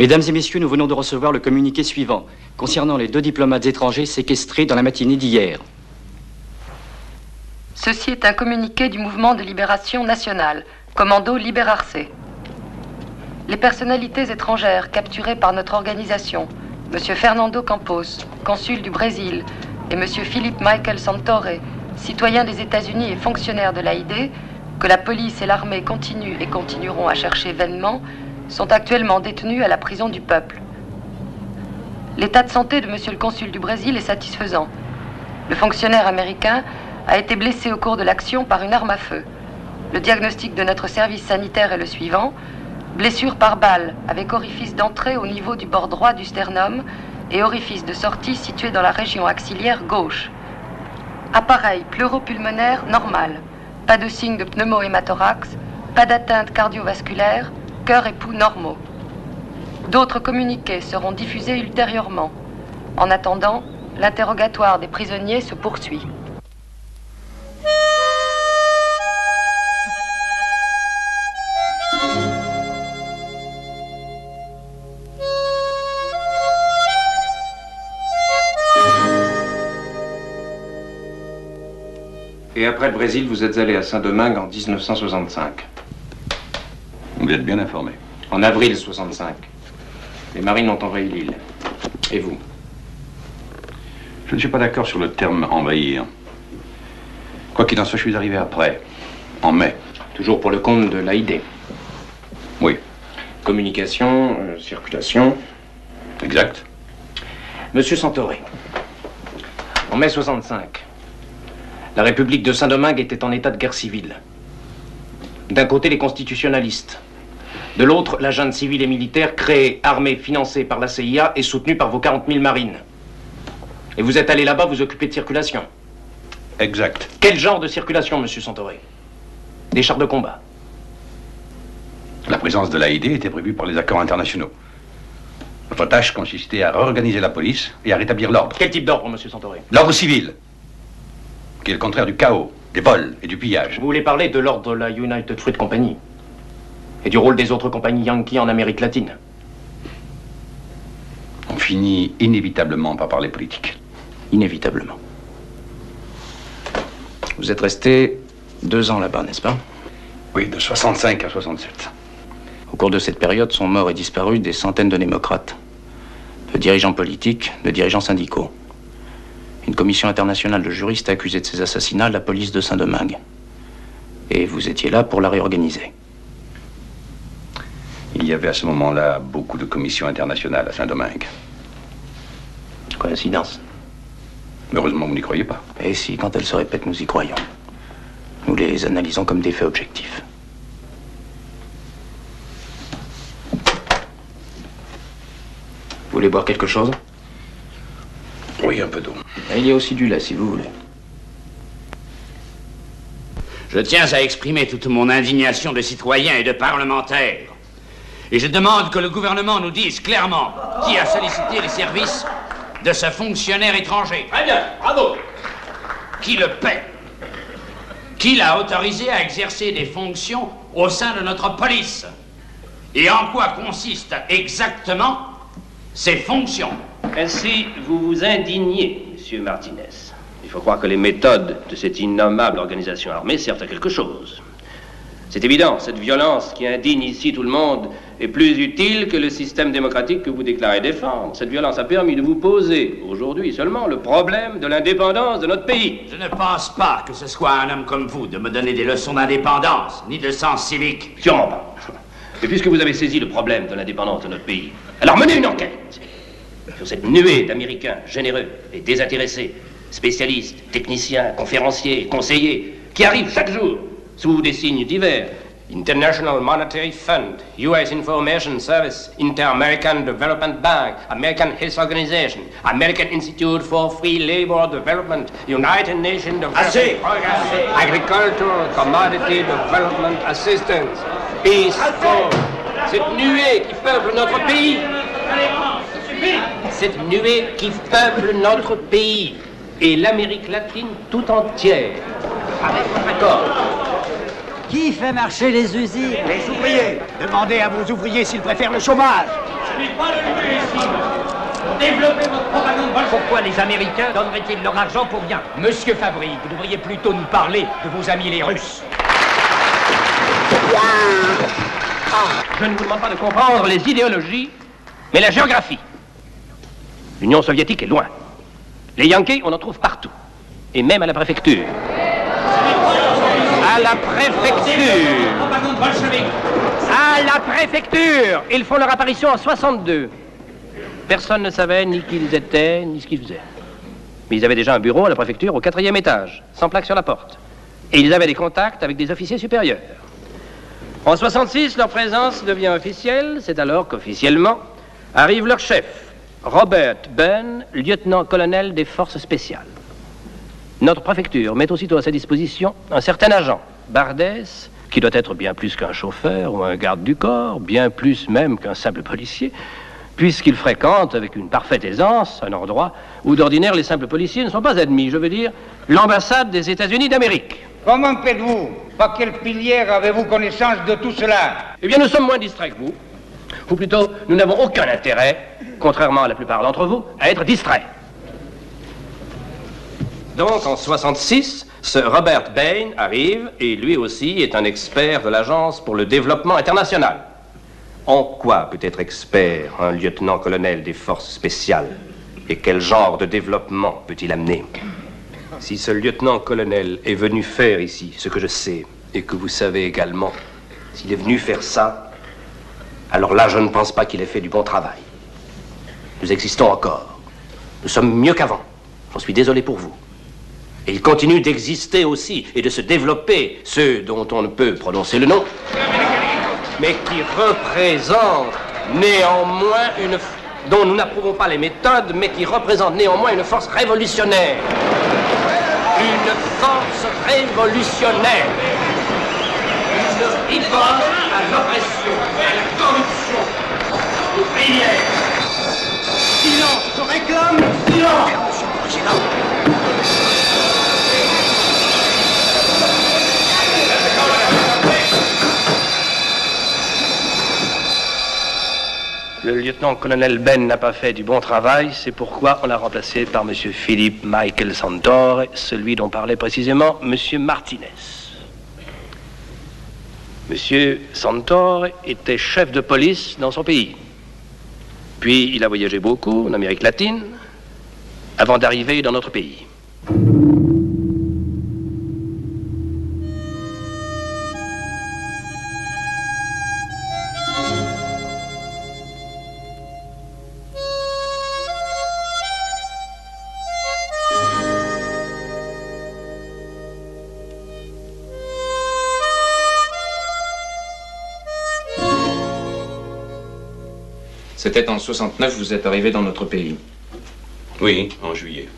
Mesdames et messieurs, nous venons de recevoir le communiqué suivant concernant les 2 diplomates étrangers séquestrés dans la matinée d'hier. Ceci est un communiqué du mouvement de libération nationale, Commando Liberarse. Les personnalités étrangères capturées par notre organisation, M. Fernando Campos, consul du Brésil, et M. Philippe Michael Santore, citoyen des États-Unis et fonctionnaire de l'AID, que la police et l'armée continuent et continueront à chercher vainement, sont actuellement détenus à la prison du peuple. L'état de santé de M. le consul du Brésil est satisfaisant. Le fonctionnaire américain a été blessé au cours de l'action par une arme à feu. Le diagnostic de notre service sanitaire est le suivant: blessure par balle avec orifice d'entrée au niveau du bord droit du sternum et orifice de sortie situé dans la région axillaire gauche. Appareil pleuropulmonaire normal. Pas de signe de pneumohémathorax, pas d'atteinte cardiovasculaire, cœur et pouls normaux. D'autres communiqués seront diffusés ultérieurement. En attendant, l'interrogatoire des prisonniers se poursuit. Et après le Brésil, vous êtes allé à Saint-Domingue en 1965. Vous êtes bien informé. En avril 65. Les marines ont envahi l'île. Et vous? Je ne suis pas d'accord sur le terme envahir. Quoi qu'il en soit, je suis arrivé après, en mai. Toujours pour le compte de l'AID? Oui. Communication, circulation. Exact. Monsieur Santore, en mai 65, la République de Saint-Domingue était en état de guerre civile. D'un côté, les constitutionnalistes. De l'autre, la junte civile et militaire créée, armée, financée par la CIA et soutenue par vos 40 000 marines. Et vous êtes allé là-bas vous occuper de circulation? Exact. Quel genre de circulation, monsieur Santore? Des chars de combat? La présence de l'AID était prévue par les accords internationaux. Notre tâche consistait à réorganiser la police et à rétablir l'ordre. Quel type d'ordre, monsieur Santore? L'ordre civil, qui est le contraire du chaos, des vols et du pillage. Vous voulez parler de l'ordre de la United Fruit Company et du rôle des autres compagnies Yankee en Amérique latine? On finit inévitablement par parler politique. Inévitablement. Vous êtes resté 2 ans là-bas, n'est-ce pas? Oui, de 65 à 67. Au cours de cette période sont morts et disparus des centaines de démocrates, de dirigeants politiques, de dirigeants syndicaux. Une commission internationale de juristes a accusé de ces assassinats la police de Saint-Domingue. Et vous étiez là pour la réorganiser. Il y avait à ce moment-là beaucoup de commissions internationales à Saint-Domingue. Coïncidence. Heureusement, vous n'y croyez pas. Et si, quand elles se répètent, nous y croyons. Nous les analysons comme des faits objectifs. Vous voulez boire quelque chose? Oui, un peu d'eau. Et il y a aussi du lait, si vous voulez. Je tiens à exprimer toute mon indignation de citoyen et de parlementaire. Et je demande que le gouvernement nous dise clairement qui a sollicité les services de ce fonctionnaire étranger. Très bien, bravo. Qui le paie? Qui l'a autorisé à exercer des fonctions au sein de notre police? Et en quoi consistent exactement ces fonctions? Ainsi, vous vous indignez, monsieur Martinez. Il faut croire que les méthodes de cette innommable organisation armée servent à quelque chose. C'est évident, cette violence qui indigne ici tout le monde est plus utile que le système démocratique que vous déclarez défendre. Cette violence a permis de vous poser, aujourd'hui seulement, le problème de l'indépendance de notre pays. Je ne pense pas que ce soit un homme comme vous de me donner des leçons d'indépendance, ni de sens civique. Sûrement pas. Et puisque vous avez saisi le problème de l'indépendance de notre pays, alors menez une enquête sur cette nuée d'Américains généreux et désintéressés, spécialistes, techniciens, conférenciers, conseillers, qui arrivent chaque jour sous des signes divers. International Monetary Fund, U.S. Information Service, Inter-American Development Bank, American Health Organization, American Institute for Free Labor Development, United Nations Development Programme, Agricultural Commodity Development Assistance, Peace Corps. Cette nuée qui peuple notre pays. Cette nuée qui peuple notre pays et l'Amérique latine tout entière. D'accord. Qui fait marcher les usines? Les ouvriers. Demandez à vos ouvriers s'ils préfèrent le chômage. n'est pas le lieu ici. Développez votre propagande bolchevique. Pourquoi les Américains donneraient-ils leur argent pour rien? Monsieur Fabry, vous devriez plutôt nous parler de vos amis les Russes. Je ne vous demande pas de comprendre les idéologies, mais la géographie. L'Union soviétique est loin. Les Yankees, on en trouve partout. Et même à la préfecture. À la préfecture. À la préfecture. Ils font leur apparition en 62. Personne ne savait ni qui ils étaient, ni ce qu'ils faisaient. Mais ils avaient déjà un bureau à la préfecture au 4e étage, sans plaque sur la porte. Et ils avaient des contacts avec des officiers supérieurs. En 66, leur présence devient officielle. C'est alors qu'officiellement arrive leur chef, Robert Bain, lieutenant-colonel des forces spéciales. Notre préfecture met aussitôt à sa disposition un certain agent, Bardès, qui doit être bien plus qu'un chauffeur ou un garde du corps, bien plus même qu'un simple policier, puisqu'il fréquente avec une parfaite aisance un endroit où d'ordinaire les simples policiers ne sont pas admis, je veux dire l'ambassade des États-Unis d'Amérique. Comment faites-vous? Par quelle pilière avez-vous connaissance de tout cela? Eh bien, nous sommes moins distraits que vous. Ou plutôt, nous n'avons aucun intérêt, contrairement à la plupart d'entre vous, à être distraits. Donc, en 66, ce Robert Bain arrive, et lui aussi est un expert de l'Agence pour le développement international. En quoi peut être expert un lieutenant-colonel des forces spéciales? Et quel genre de développement peut-il amener? Si ce lieutenant-colonel est venu faire ici ce que je sais, et que vous savez également, s'il est venu faire ça, alors là, je ne pense pas qu'il ait fait du bon travail. Nous existons encore. Nous sommes mieux qu'avant. J'en suis désolé pour vous. Et il continue d'exister aussi et de se développer, ceux dont on ne peut prononcer le nom, mais qui représentent néanmoins dont nous n'approuvons pas les méthodes, mais qui représentent néanmoins une force révolutionnaire. Une force révolutionnaire. Une riposte à l'oppression, à la corruption, aux prières. Silence, je réclame le silence. Monsieur le Président. Le lieutenant-colonel Ben n'a pas fait du bon travail, c'est pourquoi on l'a remplacé par M. Philippe Michael Santore, celui dont parlait précisément M. Martinez. M. Santore était chef de police dans son pays. Puis il a voyagé beaucoup en Amérique latine avant d'arriver dans notre pays. C'était en 69, vous êtes arrivé dans notre pays. Oui, en juillet.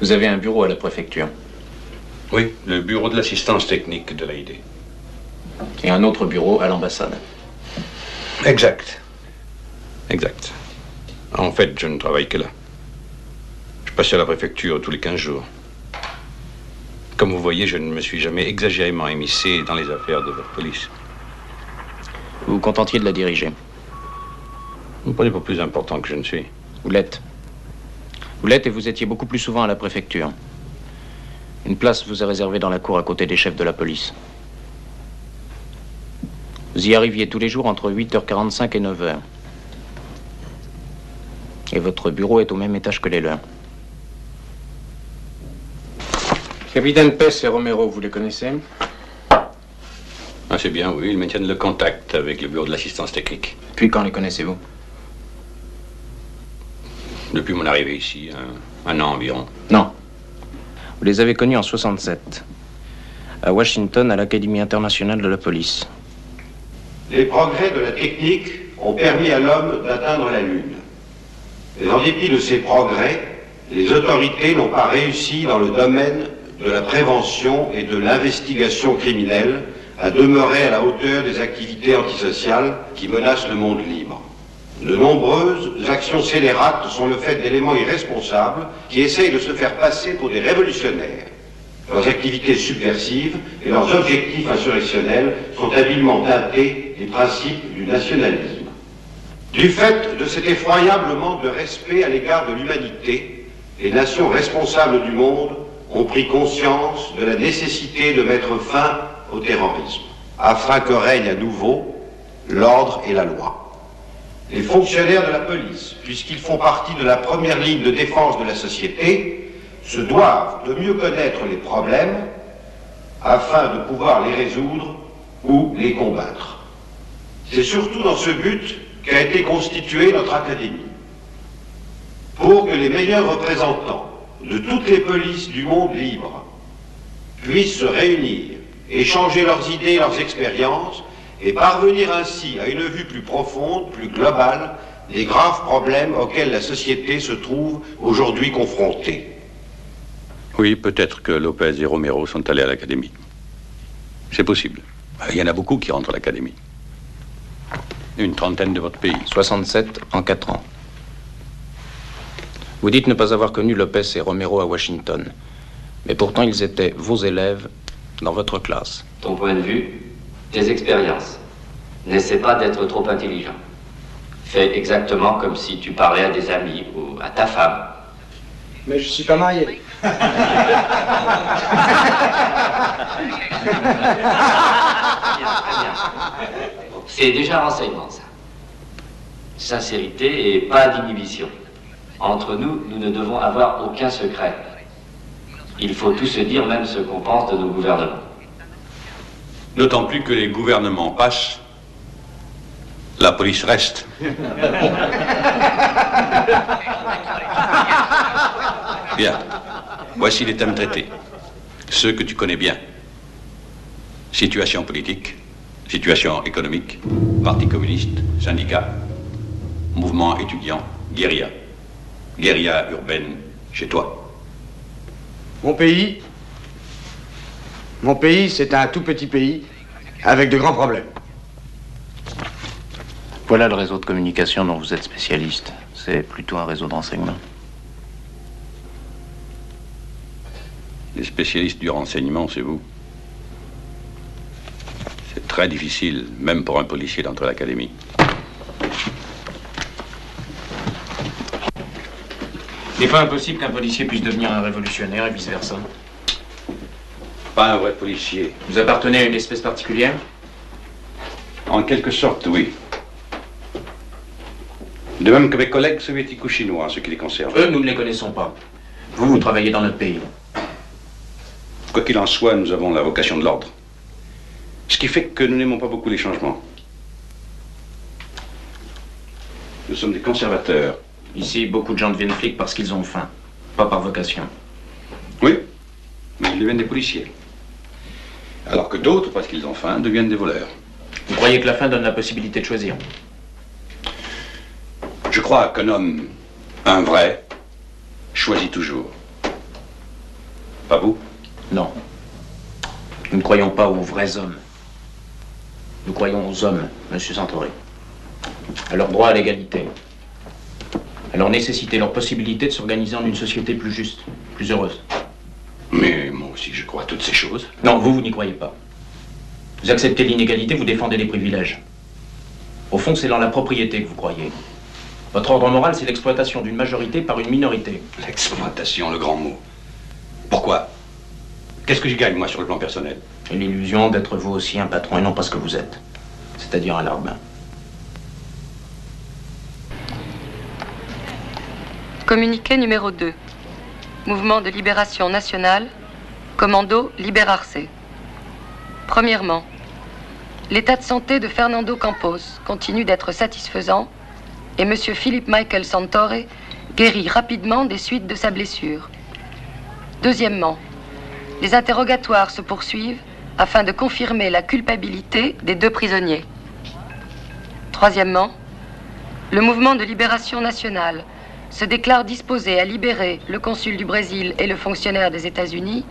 Vous avez un bureau à la préfecture. Oui, le bureau de l'assistance technique de l'AID. Et un autre bureau à l'ambassade. Exact. Exact. En fait, je ne travaille que là. Je passe à la préfecture tous les 15 jours. Comme vous voyez, je ne me suis jamais exagérément émissé dans les affaires de votre police. Vous vous contentiez de la diriger. Vous ne prenez pas plus important que je ne suis. Vous l'êtes. Vous l'êtes et vous étiez beaucoup plus souvent à la préfecture. Une place vous est réservée dans la cour à côté des chefs de la police. Vous y arriviez tous les jours entre 8h45 et 9h. Et votre bureau est au même étage que les leurs. Capitaine Pess et Romero, vous les connaissez? Ah, c'est bien, oui. Ils maintiennent le contact avec le bureau de l'assistance technique. Puis quand les connaissez-vous? Depuis mon arrivée ici, un an environ. Non. Vous les avez connus en 67, à Washington, à l'Académie internationale de la police. Les progrès de la technique ont permis à l'homme d'atteindre la Lune. Mais en dépit de ces progrès, les autorités n'ont pas réussi dans le domaine de la prévention et de l'investigation criminelle à demeurer à la hauteur des activités antisociales qui menacent le monde libre. De nombreuses actions scélérates sont le fait d'éléments irresponsables qui essayent de se faire passer pour des révolutionnaires. Leurs activités subversives et leurs objectifs insurrectionnels sont habilement teintés des principes du nationalisme. Du fait de cet effroyable manque de respect à l'égard de l'humanité, les nations responsables du monde ont pris conscience de la nécessité de mettre fin au terrorisme, afin que règne à nouveau l'ordre et la loi. Les fonctionnaires de la police, puisqu'ils font partie de la première ligne de défense de la société, se doivent de mieux connaître les problèmes afin de pouvoir les résoudre ou les combattre. C'est surtout dans ce but qu'a été constituée notre Académie, pour que les meilleurs représentants de toutes les polices du monde libre puissent se réunir, échanger leurs idées, leurs expériences, et parvenir ainsi à une vue plus profonde, plus globale, des graves problèmes auxquels la société se trouve aujourd'hui confrontée. Oui, peut-être que Lopez et Romero sont allés à l'Académie. C'est possible. Il y en a beaucoup qui rentrent à l'Académie. Une trentaine de votre pays. 67 en 4 ans. Vous dites ne pas avoir connu Lopez et Romero à Washington. Mais pourtant, ils étaient vos élèves dans votre classe. Ton point de vue, tes expériences. N'essaie pas d'être trop intelligent. Fais exactement comme si tu parlais à des amis ou à ta femme. Mais je suis pas marié. C'est déjà renseignement, ça. Sincérité et pas d'inhibition. Entre nous, nous ne devons avoir aucun secret. Il faut tout se dire, même ce qu'on pense de nos gouvernements. D'autant plus que les gouvernements passent, la police reste. Bien. Voici les thèmes traités. Ceux que tu connais bien. Situation politique, situation économique, parti communiste, syndicat, mouvement étudiant, guérilla. Guérilla urbaine chez toi. Mon pays, c'est un tout petit pays avec de grands problèmes. Voilà le réseau de communication dont vous êtes spécialiste. C'est plutôt un réseau de renseignement. Les spécialistes du renseignement, c'est vous. C'est très difficile, même pour un policier, d'entrer à l'académie. Il n'est pas impossible qu'un policier puisse devenir un révolutionnaire et vice-versa. Pas un vrai policier. Vous appartenez à une espèce particulière? En quelque sorte, oui. De même que mes collègues soviétiques ou chinois, en ce qui les concerne. Eux, nous ne les connaissons pas. Vous travaillez dans notre pays. Quoi qu'il en soit, nous avons la vocation de l'ordre. Ce qui fait que nous n'aimons pas beaucoup les changements. Nous sommes des conservateurs. Ici, beaucoup de gens deviennent flics parce qu'ils ont faim, pas par vocation. Oui, mais ils deviennent des policiers. Alors que d'autres, parce qu'ils ont faim, deviennent des voleurs. Vous croyez que la faim donne la possibilité de choisir? Je crois qu'un homme, un vrai, choisit toujours. Pas vous? Non. Nous ne croyons pas aux vrais hommes. Nous croyons aux hommes, Monsieur Santoré. À leur droit à l'égalité. À leur nécessité, leur possibilité de s'organiser en une société plus juste, plus heureuse. Mais moi aussi, je crois à toutes ces choses. Non, vous n'y croyez pas. Vous acceptez l'inégalité, vous défendez les privilèges. Au fond, c'est dans la propriété que vous croyez. Votre ordre moral, c'est l'exploitation d'une majorité par une minorité. L'exploitation, le grand mot. Pourquoi? Qu'est-ce que je gagne, moi, sur le plan personnel? Une illusion d'être vous aussi un patron et non pas ce que vous êtes. C'est-à-dire un larbin. Communiqué numéro 2. Mouvement de libération nationale, commando Libérarse. Premièrement, l'état de santé de Fernando Campos continue d'être satisfaisant et M. Philippe Michael Santore guérit rapidement des suites de sa blessure. Deuxièmement, les interrogatoires se poursuivent afin de confirmer la culpabilité des 2 prisonniers. Troisièmement, le mouvement de libération nationale se déclare disposé à libérer le consul du Brésil et le fonctionnaire des États-Unis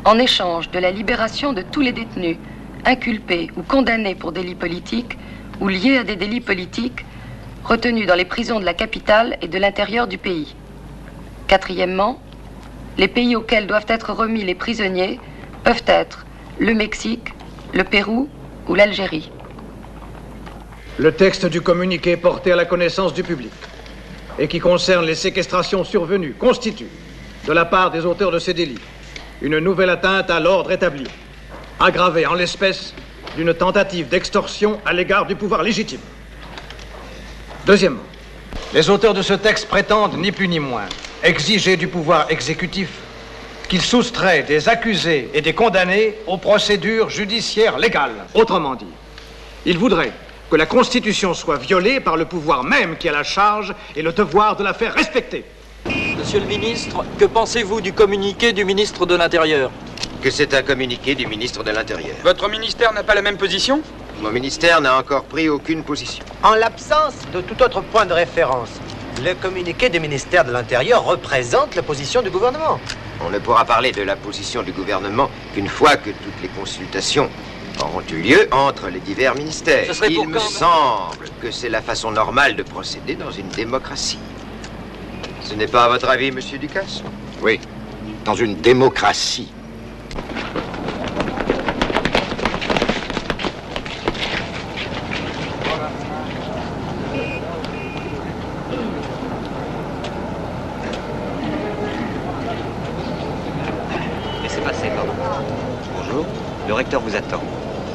en échange de la libération de tous les détenus inculpés ou condamnés pour délits politiques ou liés à des délits politiques retenus dans les prisons de la capitale et de l'intérieur du pays. Quatrièmement, les pays auxquels doivent être remis les prisonniers peuvent être le Mexique, le Pérou ou l'Algérie. Le texte du communiqué porté à la connaissance du public et qui concerne les séquestrations survenues constitue, de la part des auteurs de ces délits, une nouvelle atteinte à l'ordre établi, aggravée en l'espèce d'une tentative d'extorsion à l'égard du pouvoir légitime. Deuxièmement, les auteurs de ce texte prétendent, ni plus ni moins, exiger du pouvoir exécutif qu'il soustrait des accusés et des condamnés aux procédures judiciaires légales. Autrement dit, ils voudraient que la Constitution soit violée par le pouvoir même qui a la charge et le devoir de la faire respecter. Monsieur le ministre, que pensez-vous du communiqué du ministre de l'Intérieur? Que c'est un communiqué du ministre de l'Intérieur. Votre ministère n'a pas la même position? Mon ministère n'a encore pris aucune position. En l'absence de tout autre point de référence, le communiqué du ministère de l'Intérieur représente la position du gouvernement. On ne pourra parler de la position du gouvernement qu'une fois que toutes les consultations auront eu lieu entre les divers ministères. Il me semble que c'est la façon normale de procéder dans une démocratie. Ce n'est pas à votre avis, monsieur Ducasse? Oui, dans une démocratie. Laissez passer, pardon. Bonjour, le recteur vous attend.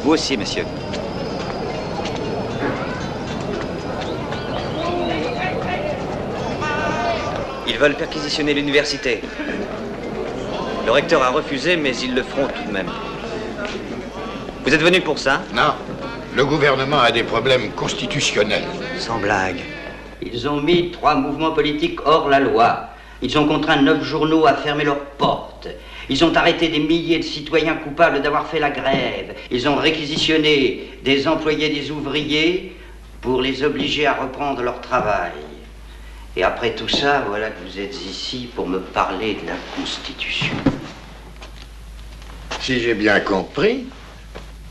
Vous aussi, monsieur. Ils veulent perquisitionner l'université. Le recteur a refusé, mais ils le feront tout de même. Vous êtes venu pour ça? Non. Le gouvernement a des problèmes constitutionnels. Sans blague. Ils ont mis 3 mouvements politiques hors la loi. Ils ont contraint 9 journaux à fermer leurs portes. Ils ont arrêté des milliers de citoyens coupables d'avoir fait la grève. Ils ont réquisitionné des employés, des ouvriers, pour les obliger à reprendre leur travail. Et après tout ça, voilà que vous êtes ici pour me parler de la Constitution. Si j'ai bien compris,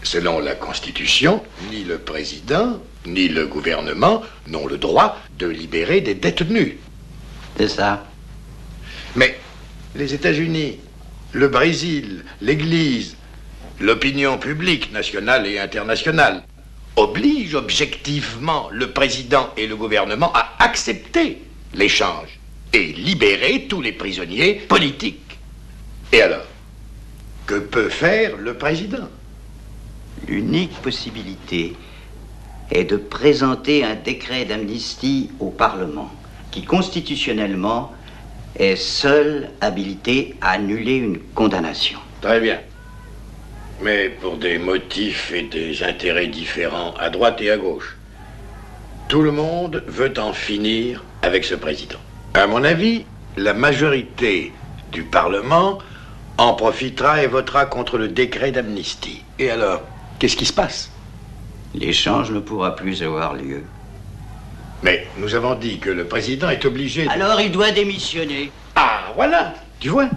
selon la Constitution, ni le président, ni le gouvernement n'ont le droit de libérer des détenus. C'est ça. Mais les États-Unis, le Brésil, l'Église, l'opinion publique nationale et internationale obligent objectivement le président et le gouvernement à accepter l'échange et libérer tous les prisonniers politiques. Et alors, que peut faire le président? L'unique possibilité est de présenter un décret d'amnistie au Parlement, qui constitutionnellement est seul habilité à annuler une condamnation. Très bien. Mais pour des motifs et des intérêts différents à droite et à gauche. Tout le monde veut en finir avec ce président. À mon avis, la majorité du Parlement en profitera et votera contre le décret d'amnistie. Et alors, qu'est-ce qui se passe? L'échange ne pourra plus avoir lieu. Mais nous avons dit que le président est obligé de... Alors il doit démissionner. Ah, voilà, tu vois.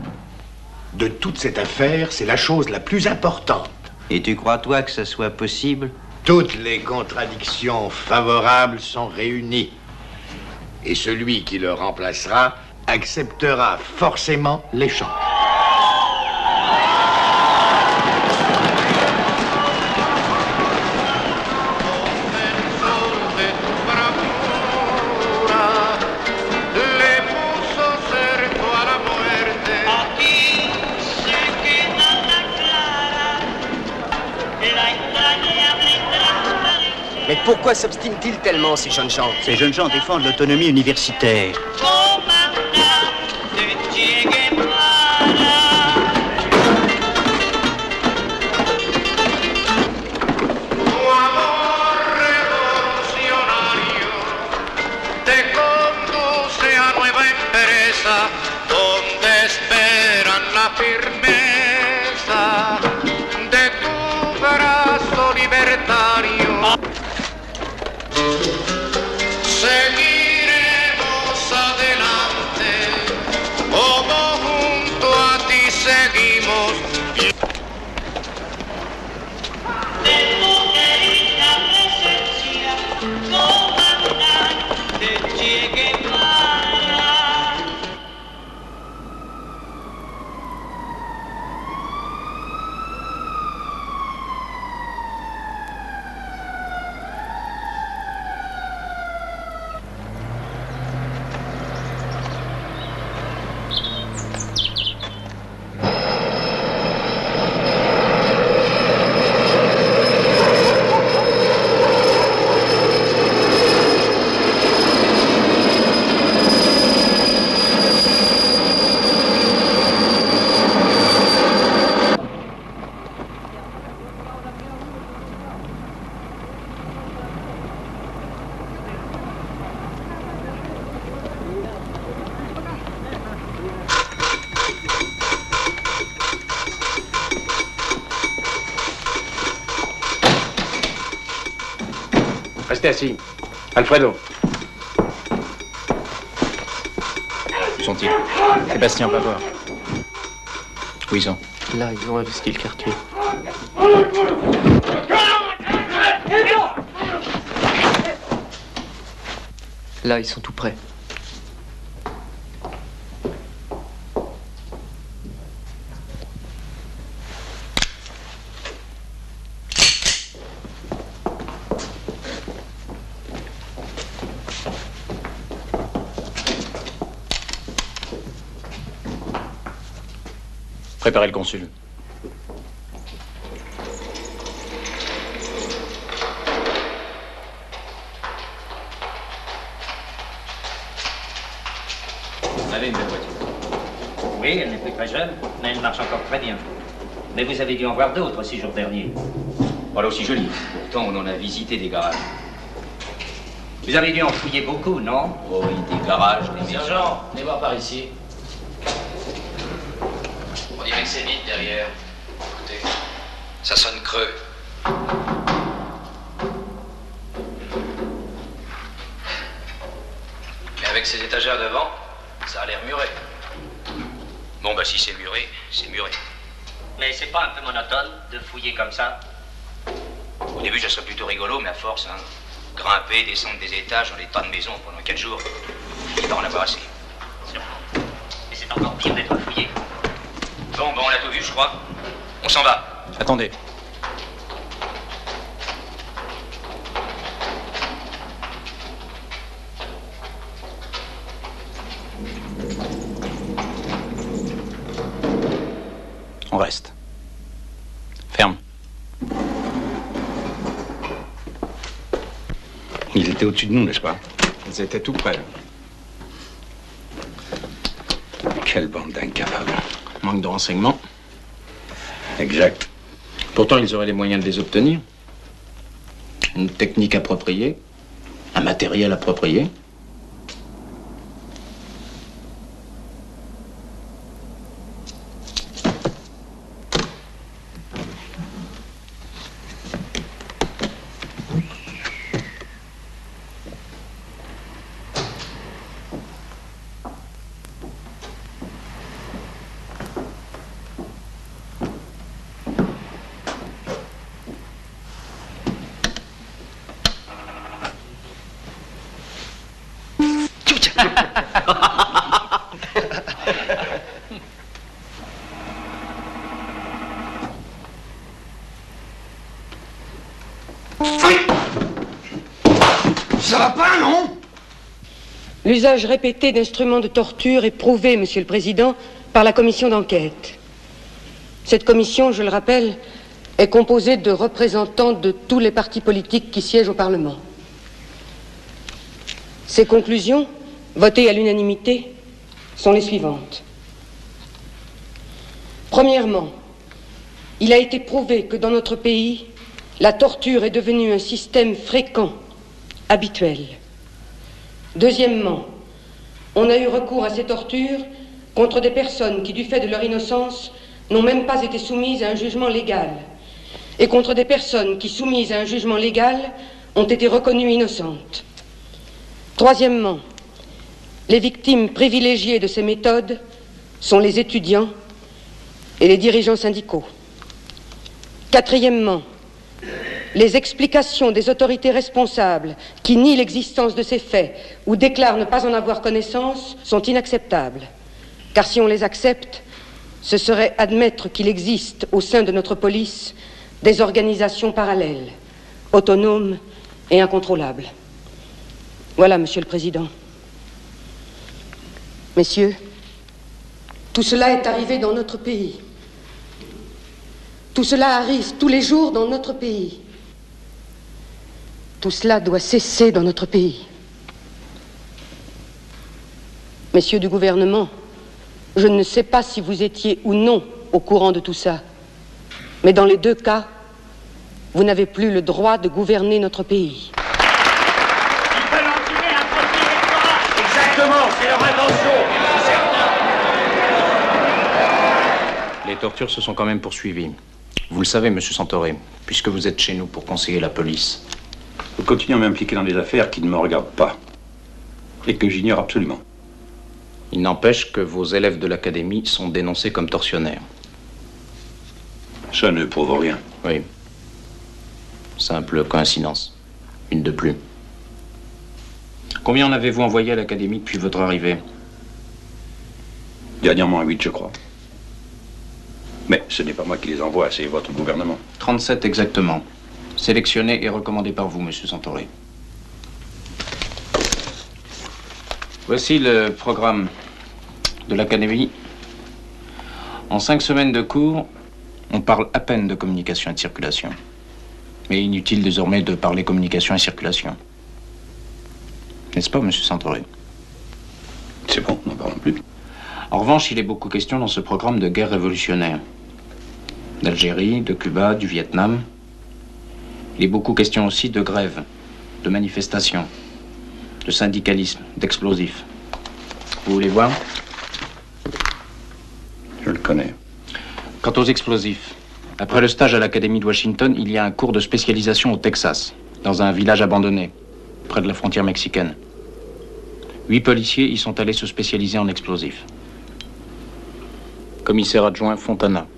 De toute cette affaire, c'est la chose la plus importante. Et tu crois, toi, que ça soit possible? Toutes les contradictions favorables sont réunies. Et celui qui le remplacera acceptera forcément l'échange. Mais pourquoi s'obstinent-ils tellement, ces jeunes gens? Ces jeunes gens défendent l'autonomie universitaire. Restez assis. Alfredo. Où sont-ils? Sébastien, va voir. Où ils sont? Là, ils ont investi le quartier. Là, ils sont tout près. Préparez le consul. Vous avez une belle voiture. Oui, elle n'est plus très jeune, mais elle marche encore très bien. Mais vous avez dû en voir d'autres 6 jours derniers. Voilà aussi joli. Pourtant, on en a visité des garages. Vous avez dû en fouiller beaucoup, non? Oh oui, des garages, des maisons. Sergent, venez voir par ici. On dirait que c'est vide derrière. Écoutez, ça sonne creux. Mais avec ces étagères devant, ça a l'air muré. Bon, bah si c'est muré, c'est muré. Mais c'est pas un peu monotone de fouiller comme ça? Au début, ça serait plutôt rigolo, mais à force, hein, grimper, descendre des étages dans des tas de maisons pendant 4 jours, il va en avoir assez. Et c'est encore pire d'être fouillé. Bon, on l'a tout vu, je crois. On s'en va. Attendez. On reste. Ferme. Ils étaient au-dessus de nous, n'est-ce pas? Ils étaient tout près. Quelle bande d'incapables. Manque de renseignements. Exact. Pourtant, ils auraient les moyens de les obtenir. Une technique appropriée, un matériel approprié. Ça va pas, non? L'usage répété d'instruments de torture est prouvé, Monsieur le Président, par la commission d'enquête. Cette commission, je le rappelle, est composée de représentants de tous les partis politiques qui siègent au Parlement. Ces conclusions, votées à l'unanimité, sont les suivantes. Premièrement, il a été prouvé que dans notre pays, la torture est devenue un système fréquent, habituel. Deuxièmement, on a eu recours à ces tortures contre des personnes qui, du fait de leur innocence, n'ont même pas été soumises à un jugement légal, et contre des personnes qui, soumises à un jugement légal, ont été reconnues innocentes. Troisièmement, les victimes privilégiées de ces méthodes sont les étudiants et les dirigeants syndicaux. Quatrièmement, les explications des autorités responsables qui nient l'existence de ces faits ou déclarent ne pas en avoir connaissance sont inacceptables. Car si on les accepte, ce serait admettre qu'il existe au sein de notre police des organisations parallèles, autonomes et incontrôlables. Voilà, Monsieur le Président. Messieurs, tout cela est arrivé dans notre pays. Tout cela arrive tous les jours dans notre pays. Tout cela doit cesser dans notre pays. Messieurs du gouvernement, je ne sais pas si vous étiez ou non au courant de tout ça, mais dans les deux cas, vous n'avez plus le droit de gouverner notre pays. Exactement, c'est leur intention. Les tortures se sont quand même poursuivies. Vous le savez, Monsieur Santoré, puisque vous êtes chez nous pour conseiller la police. Vous continuez à m'impliquer dans des affaires qui ne me regardent pas et que j'ignore absolument. Il n'empêche que vos élèves de l'académie sont dénoncés comme tortionnaires. Ça ne prouve rien. Oui. Simple coïncidence. Une de plus. Combien en avez-vous envoyé à l'académie depuis votre arrivée? Dernièrement 8, je crois. Mais ce n'est pas moi qui les envoie, c'est votre gouvernement. 37 exactement. Sélectionnés et recommandés par vous, monsieur Santoré. Voici le programme de l'académie. En 5 semaines de cours, on parle à peine de communication et de circulation. Mais inutile désormais de parler communication et circulation. N'est-ce pas, monsieur Santoré? C'est bon, n'en parlons plus. En revanche, il est beaucoup question dans ce programme de guerre révolutionnaire. D'Algérie, de Cuba, du Vietnam. Il est beaucoup question aussi de grève, de manifestations, de syndicalisme, d'explosifs. Vous voulez voir? Je le connais. Quant aux explosifs, après le stage à l'Académie de Washington, il y a un cours de spécialisation au Texas, dans un village abandonné, près de la frontière mexicaine. 8 policiers y sont allés se spécialiser en explosifs. Commissaire adjoint Fontana.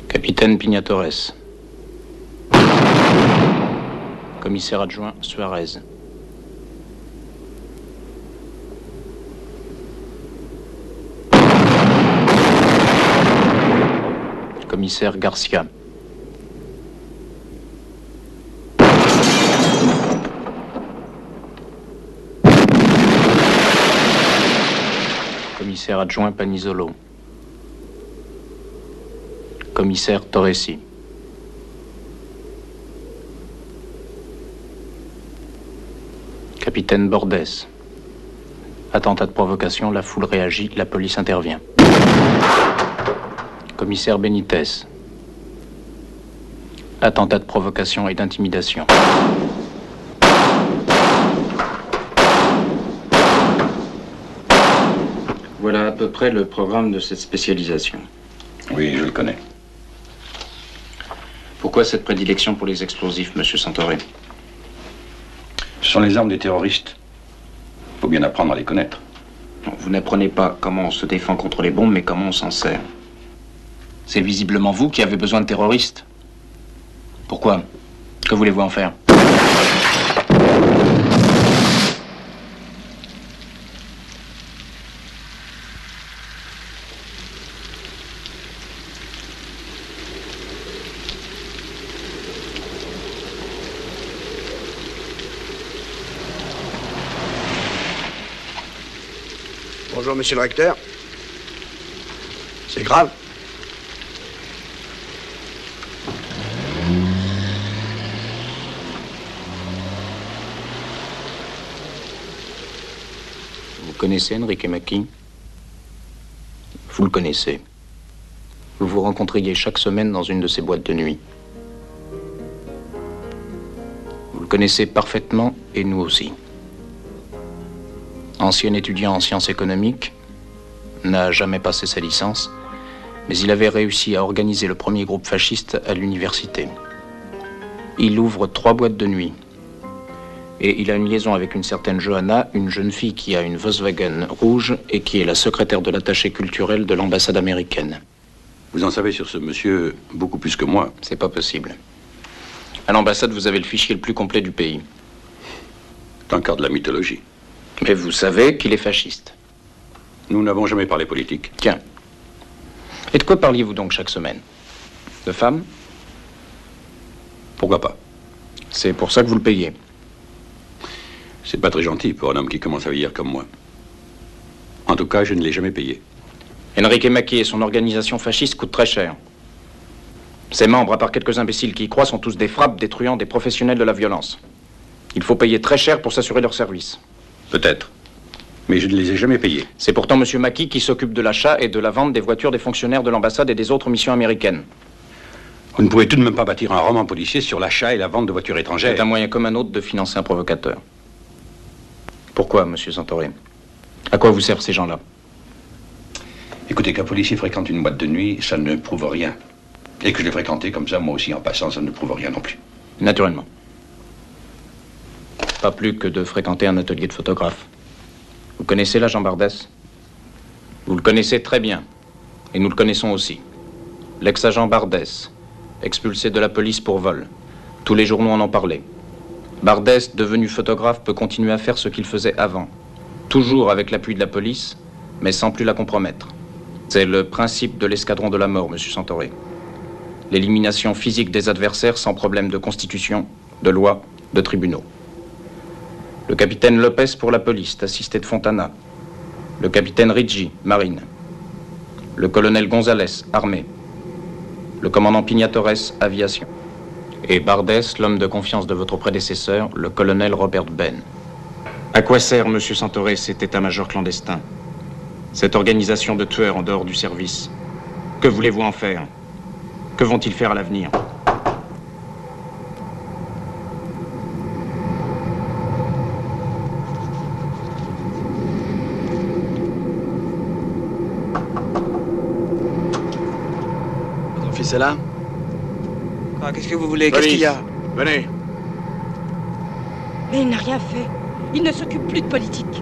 Capitaine Pignatores. Commissaire adjoint Suarez. Commissaire Garcia. Commissaire adjoint Panisolo. Commissaire Torresi. Capitaine Bordes. Attentat de provocation, la foule réagit, la police intervient. Commissaire Benitez. Attentat de provocation et d'intimidation. Voilà à peu près le programme de cette spécialisation. Oui, je le connais. Pourquoi cette prédilection pour les explosifs, monsieur Santoré? Ce sont les armes des terroristes. Il faut bien apprendre à les connaître. Vous n'apprenez pas comment on se défend contre les bombes, mais comment on s'en sert. C'est visiblement vous qui avez besoin de terroristes. Pourquoi? Que voulez-vous en faire? Bonjour, monsieur le recteur. C'est grave. Vous connaissez Enrique Macchi? Vous le connaissez. Vous vous rencontriez chaque semaine dans une de ces boîtes de nuit. Vous le connaissez parfaitement et nous aussi. Ancien étudiant en sciences économiques, n'a jamais passé sa licence, mais il avait réussi à organiser le premier groupe fasciste à l'université. Il ouvre 3 boîtes de nuit. Et il a une liaison avec une certaine Johanna, une jeune fille qui a une Volkswagen rouge et qui est la secrétaire de l'attaché culturel de l'ambassade américaine. Vous en savez sur ce monsieur beaucoup plus que moi. C'est pas possible. À l'ambassade, vous avez le fichier le plus complet du pays. C'est encore de la mythologie. Mais vous savez qu'il est fasciste. Nous n'avons jamais parlé politique. Tiens. Et de quoi parliez-vous donc chaque semaine? De femmes? Pourquoi pas? C'est pour ça que vous le payez. C'est pas très gentil pour un homme qui commence à vieillir comme moi. En tout cas, je ne l'ai jamais payé. Enrique Macchi et son organisation fasciste coûtent très cher. Ses membres, à part quelques imbéciles qui y croient, sont tous des frappes détruisant des professionnels de la violence. Il faut payer très cher pour s'assurer leur service. Peut-être. Mais je ne les ai jamais payés. C'est pourtant M. Macchi qui s'occupe de l'achat et de la vente des voitures des fonctionnaires de l'ambassade et des autres missions américaines. Vous ne pouvez tout de même pas bâtir un roman policier sur l'achat et la vente de voitures étrangères. C'est un moyen comme un autre de financer un provocateur. Pourquoi, monsieur Santoré? À quoi vous servent ces gens-là? Écoutez, qu'un policier fréquente une boîte de nuit, ça ne prouve rien. Et que je l'ai fréquenté comme ça, moi aussi, en passant, ça ne prouve rien non plus. Naturellement. Pas plus que de fréquenter un atelier de photographe. Vous connaissez l'agent Bardès? Vous le connaissez très bien. Et nous le connaissons aussi. L'ex-agent Bardès, expulsé de la police pour vol. Tous les journaux en ont parlé. Bardès, devenu photographe, peut continuer à faire ce qu'il faisait avant. Toujours avec l'appui de la police, mais sans plus la compromettre. C'est le principe de l'escadron de la mort, monsieur Santoré. L'élimination physique des adversaires sans problème de constitution, de loi, de tribunaux. Le capitaine Lopez pour la police, assisté de Fontana. Le capitaine Ricci, marine. Le colonel Gonzalez, armée. Le commandant Pignatores, aviation. Et Bardès, l'homme de confiance de votre prédécesseur, le colonel Robert Ben. À quoi sert, monsieur Santoré, cet état-major clandestin? Cette organisation de tueurs en dehors du service? Que voulez-vous en faire? Que vont-ils faire à l'avenir? Votre fils est là? Quoi, qu'est-ce que vous voulez? Qu'est-ce qu'il y a? Venez. Mais il n'a rien fait. Il ne s'occupe plus de politique.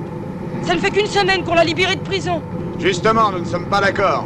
Ça ne fait qu'une semaine qu'on l'a libéré de prison. Justement, nous ne sommes pas d'accord.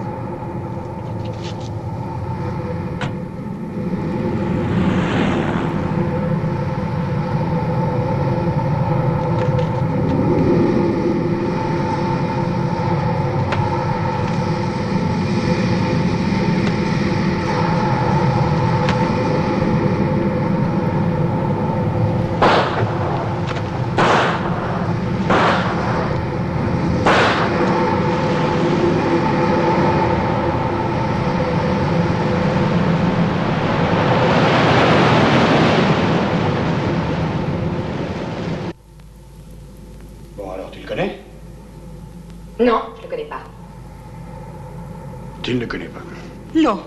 Non, je le connais pas. Tu ne le connais pas? Non.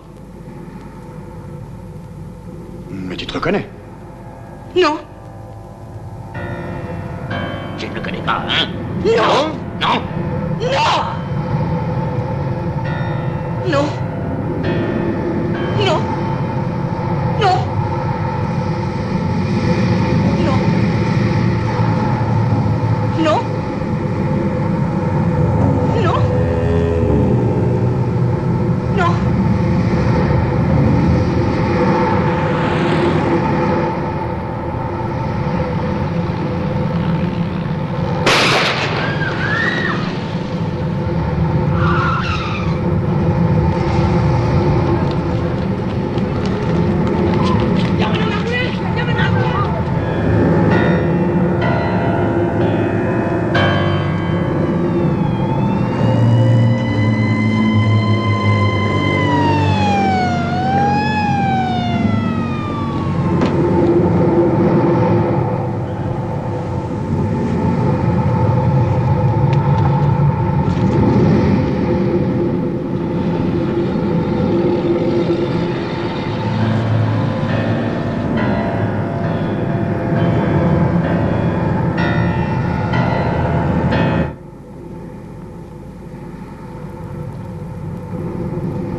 Mais tu te reconnais? Non. Tu ne le connais pas, hein? Non. Non. Non. Non. Non. Non. Non. Non.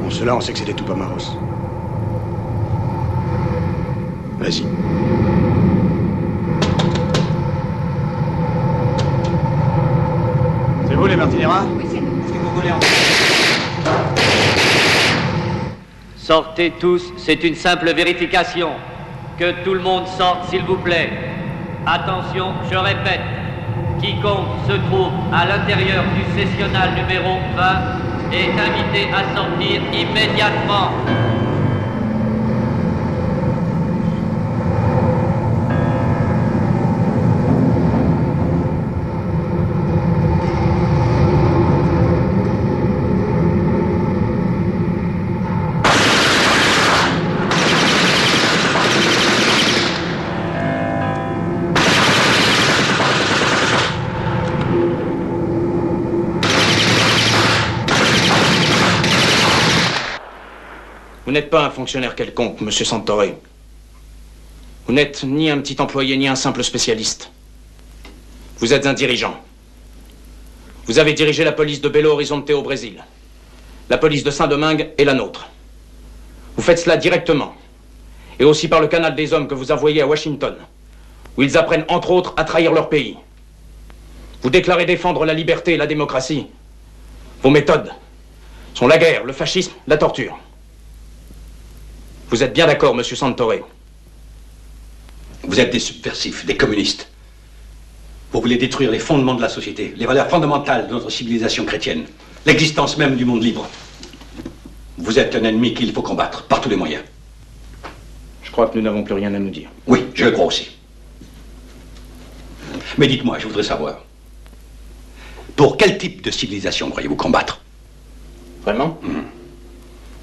Cela, on sait que c'était Tupamaros. Vas-y. C'est vous les Martinera? Oui, c'est nous. Qu'est-ce que vous voulez en Sortez tous, c'est une simple vérification. Que tout le monde sorte, s'il vous plaît. Attention, je répète. Quiconque se trouve à l'intérieur du sessionnal numéro 20 est invité à sortir immédiatement. Vous n'êtes pas un fonctionnaire quelconque, monsieur Santoré. Vous n'êtes ni un petit employé, ni un simple spécialiste. Vous êtes un dirigeant. Vous avez dirigé la police de Belo Horizonte au Brésil. la police de Saint-Domingue est la nôtre. Vous faites cela directement, et aussi par le canal des hommes que vous envoyez à Washington, où ils apprennent entre autres à trahir leur pays. Vous déclarez défendre la liberté et la démocratie. Vos méthodes sont la guerre, le fascisme, la torture. Vous êtes bien d'accord, monsieur Santore? Vous êtes des subversifs, des communistes. Vous voulez détruire les fondements de la société, les valeurs fondamentales de notre civilisation chrétienne, l'existence même du monde libre. Vous êtes un ennemi qu'il faut combattre par tous les moyens. Je crois que nous n'avons plus rien à nous dire. Oui, je le crois aussi. Mais dites-moi, je voudrais savoir, pour quel type de civilisation croyez-vous combattre? Vraiment?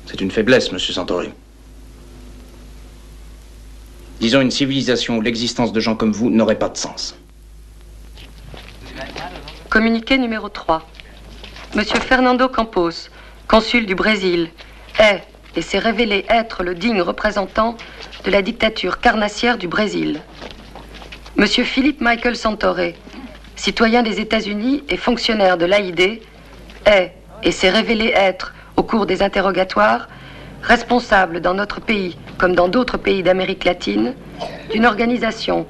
C'est une faiblesse, monsieur Santore. Disons une civilisation où l'existence de gens comme vous n'aurait pas de sens. Communiqué numéro 3. Monsieur Fernando Campos, consul du Brésil, est et s'est révélé être le digne représentant de la dictature carnassière du Brésil. Monsieur Philippe Michael Santore, citoyen des États-Unis et fonctionnaire de l'AID, est et s'est révélé être, au cours des interrogatoires, responsable dans notre pays, comme dans d'autres pays d'Amérique latine, d'une organisation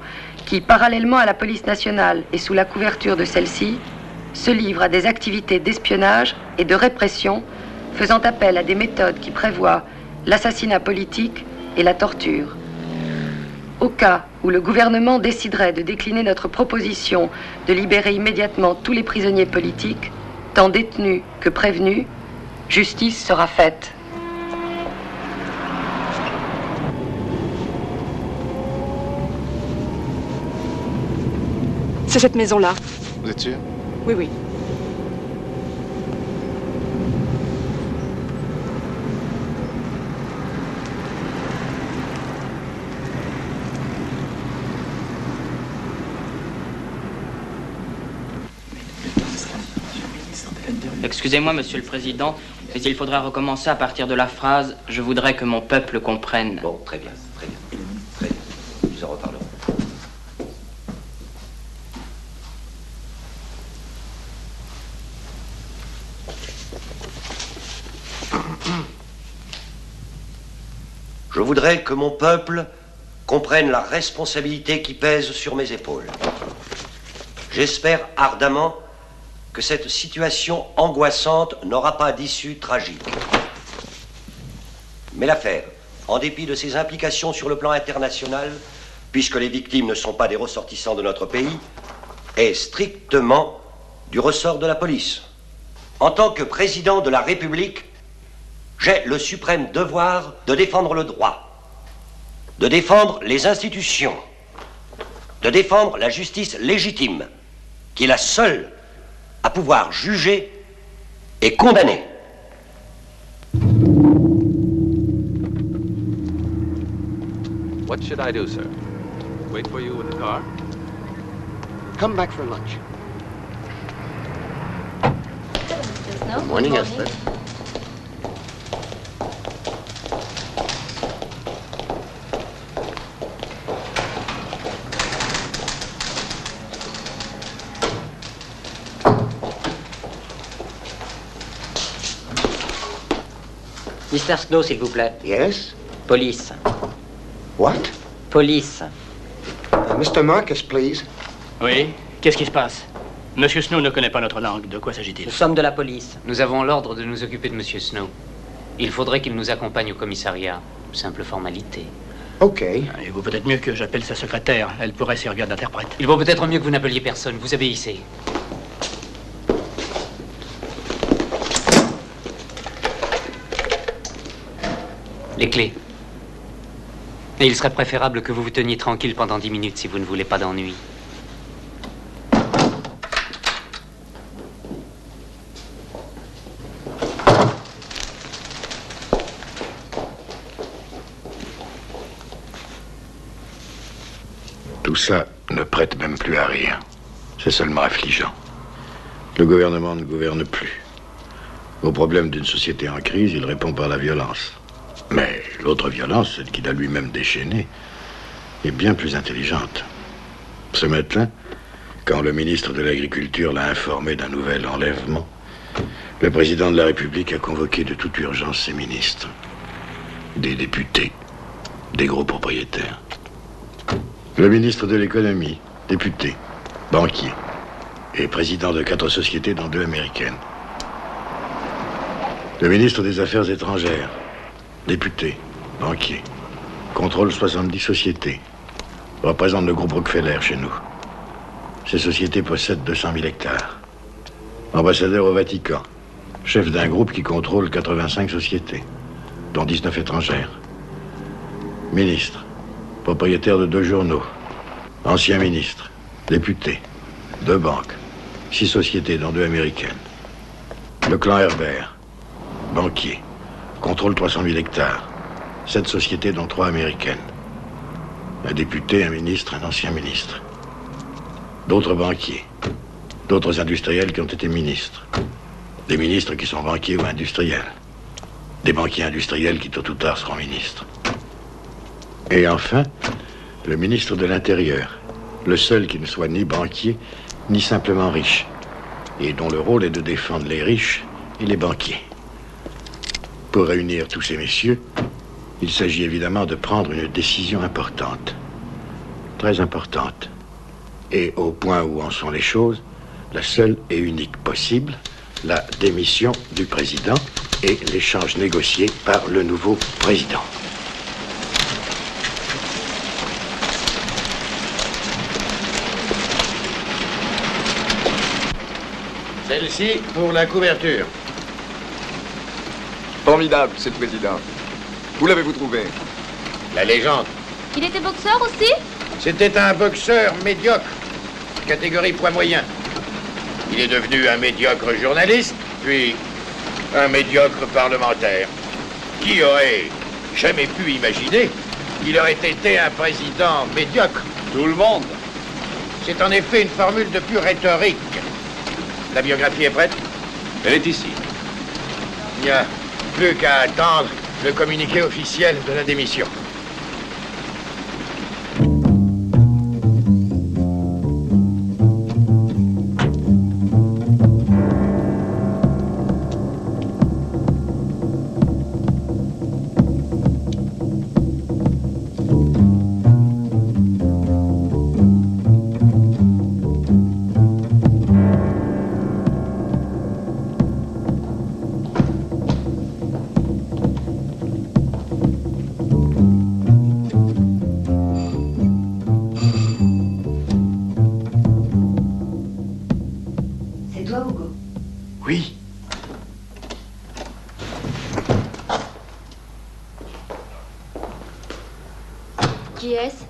qui, parallèlement à la police nationale et sous la couverture de celle-ci, se livre à des activités d'espionnage et de répression, faisant appel à des méthodes qui prévoient l'assassinat politique et la torture. Au cas où le gouvernement déciderait de décliner notre proposition de libérer immédiatement tous les prisonniers politiques, tant détenus que prévenus, justice sera faite. C'est cette maison-là. Vous êtes sûr? Oui, oui. Excusez-moi, Monsieur le Président, mais il faudra recommencer à partir de la phrase « Je voudrais que mon peuple comprenne ». Bon, très bien, très bien. Très bien. Nous en reparlerons. Je voudrais que mon peuple comprenne la responsabilité qui pèse sur mes épaules. J'espère ardemment que cette situation angoissante n'aura pas d'issue tragique. Mais l'affaire, en dépit de ses implications sur le plan international, puisque les victimes ne sont pas des ressortissants de notre pays, est strictement du ressort de la police. En tant que président de la République, j'ai le suprême devoir de défendre le droit, de défendre les institutions, de défendre la justice légitime, qui est la seule à pouvoir juger et condamner. What should I do, sir? Wait for you in the car? Come back for lunch. Good morning, Esther. Mr. Snow, s'il vous plaît. Yes? Police. What? Police. Mr. Marcus, please. Oui, qu'est-ce qui se passe? Monsieur Snow ne connaît pas notre langue. De quoi s'agit-il? Nous sommes de la police. Nous avons l'ordre de nous occuper de Monsieur Snow. Il faudrait qu'il nous accompagne au commissariat. Simple formalité. OK. Il vaut peut-être mieux que j'appelle sa secrétaire. Elle pourrait servir d'interprète. Il vaut peut-être mieux que vous n'appeliez personne. Vous obéissez. Les clés. Et il serait préférable que vous vous teniez tranquille pendant 10 minutes si vous ne voulez pas d'ennui. Tout ça ne prête même plus à rien. C'est seulement affligeant. Le gouvernement ne gouverne plus. Au problème d'une société en crise, il répond par la violence. Mais l'autre violence, celle qu'il a lui-même déchaînée, est bien plus intelligente. Ce matin, quand le ministre de l'Agriculture l'a informé d'un nouvel enlèvement, Le président de la République a convoqué de toute urgence ses ministres, des députés, des gros propriétaires. Le ministre de l'économie, député, banquier, et président de 4 sociétés, dont 2 américaines. Le ministre des Affaires étrangères, député, banquier, contrôle 70 sociétés, représente le groupe Rockefeller chez nous. Ces sociétés possèdent 200 000 hectares. Ambassadeur au Vatican, chef d'un groupe qui contrôle 85 sociétés, dont 19 étrangères. Ministre, propriétaire de 2 journaux, ancien ministre, député, 2 banques, 6 sociétés, dont 2 américaines. Le clan Herbert, banquier, contrôle 300 000 hectares, 7 sociétés, dont 3 américaines. Un député, un ministre, un ancien ministre. D'autres banquiers, d'autres industriels qui ont été ministres. Des ministres qui sont banquiers ou industriels. Des banquiers industriels qui tôt ou tard seront ministres. Et enfin, le ministre de l'Intérieur, le seul qui ne soit ni banquier, ni simplement riche, et dont le rôle est de défendre les riches et les banquiers. Pour réunir tous ces messieurs, il s'agit évidemment de prendre une décision importante, très importante, et au point où en sont les choses, la seule et unique possible, la démission du président et l'échange négocié par le nouveau président. Celle-ci pour la couverture. Formidable, Monsieur le Président. Où l'avez-vous trouvé? La légende. Il était boxeur aussi? C'était un boxeur médiocre, catégorie poids moyen. Il est devenu un médiocre journaliste, puis un médiocre parlementaire. Qui aurait jamais pu imaginer qu'il aurait été un président médiocre? Tout le monde. C'est en effet une formule de pure rhétorique. La biographie est prête? Elle est ici. Il n'y a plus qu'à attendre le communiqué officiel de la démission. Oui. Qui est-ce?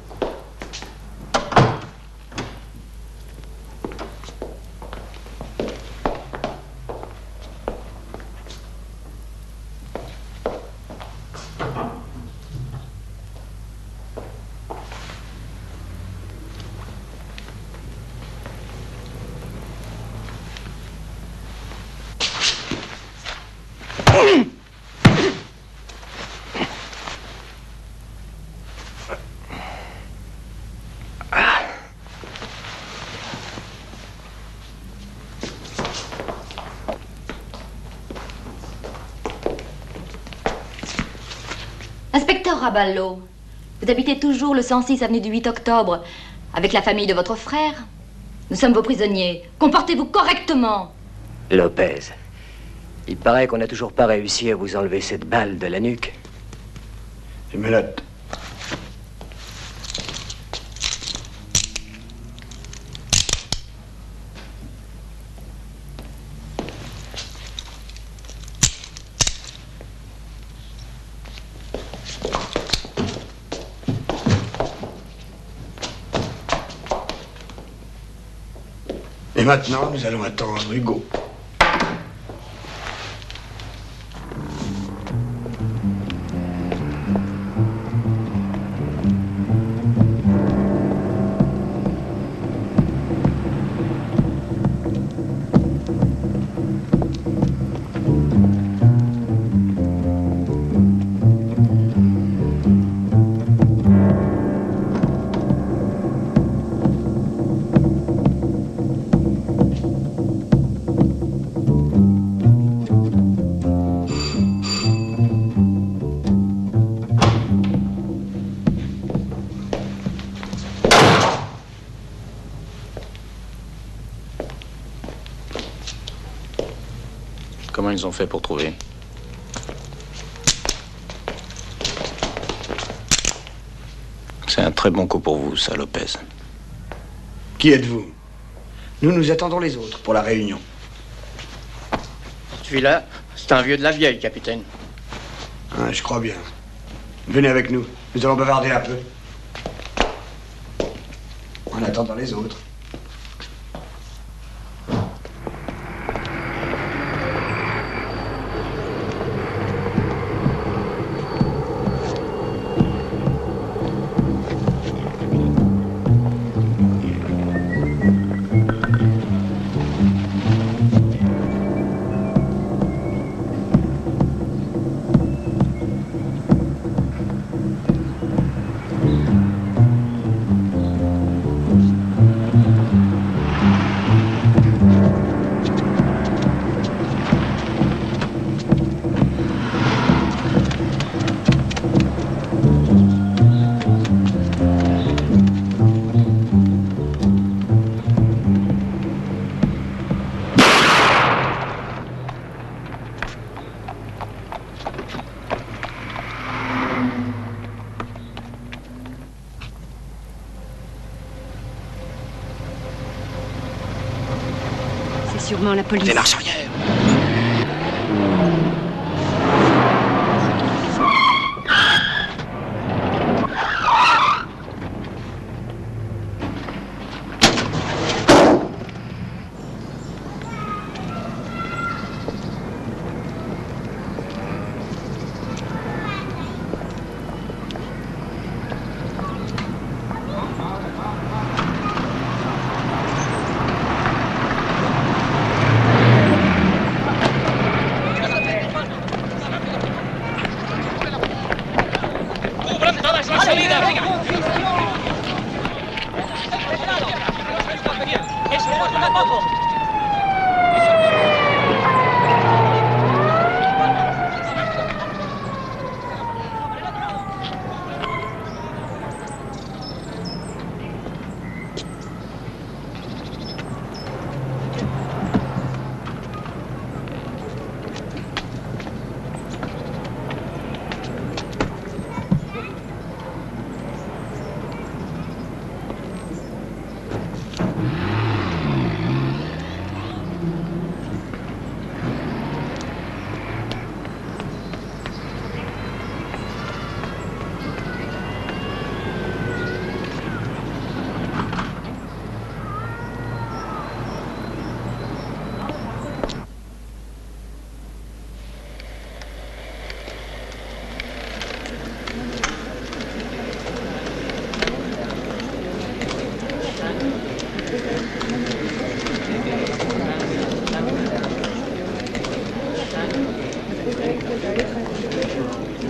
Inspecteur Raballo, vous habitez toujours le 106 avenue du 8 octobre avec la famille de votre frère? Nous sommes vos prisonniers. Comportez-vous correctement. Lopez, il paraît qu'on n'a toujours pas réussi à vous enlever cette balle de la nuque. Les menottes. Et maintenant, nous allons attendre Hugo. Comment ils ont fait pour trouver? C'est un très bon coup pour vous, ça, Lopez. Qui êtes-vous? Nous, nous attendons les autres pour la réunion. Celui-là, c'est un vieux de la vieille, capitaine. Ah, je crois bien. Venez avec nous. Nous allons bavarder un peu. En attendant les autres. Sûrement la police. Des Larsonnières.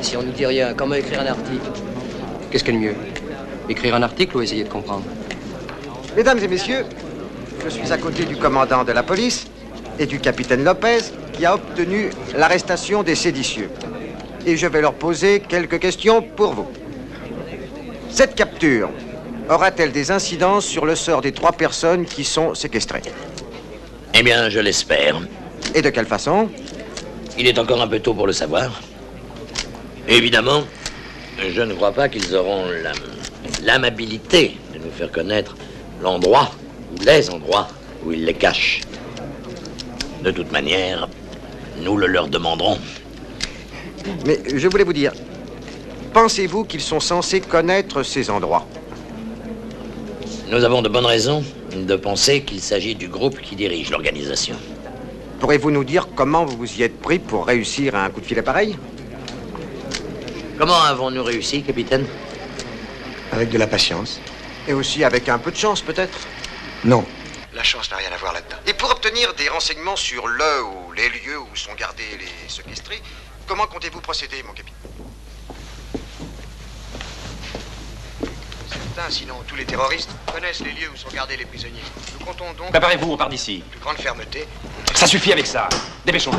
Si on nous dit rien, comment écrire un article? Qu'est-ce qu'il y a de mieux? Écrire un article ou essayer de comprendre? Mesdames et messieurs, je suis à côté du commandant de la police et du capitaine Lopez qui a obtenu l'arrestation des séditieux. Et je vais leur poser quelques questions pour vous. Cette capture aura-t-elle des incidences sur le sort des 3 personnes qui sont séquestrées? Eh bien, je l'espère. Et de quelle façon? Il est encore un peu tôt pour le savoir. Évidemment, je ne crois pas qu'ils auront l'amabilité de nous faire connaître l'endroit ou les endroits où ils les cachent. De toute manière, nous le leur demanderons. Mais je voulais vous dire, pensez-vous qu'ils sont censés connaître ces endroits? Nous avons de bonnes raisons de penser qu'il s'agit du groupe qui dirige l'organisation. Pourrez-vous nous dire comment vous vous y êtes pris pour réussir à un coup de filet pareil? Comment avons-nous réussi, capitaine? Avec de la patience. Et aussi avec un peu de chance, peut-être? Non. La chance n'a rien à voir là-dedans. Et pour obtenir des renseignements sur le ou les lieux où sont gardés les séquestrés, comment comptez-vous procéder, mon capitaine? Certains, sinon tous les terroristes, connaissent les lieux où sont gardés les prisonniers. Nous comptons donc... Préparez-vous, on part d'ici. Plus grande fermeté. Ça suffit avec ça. Dépêchons-nous.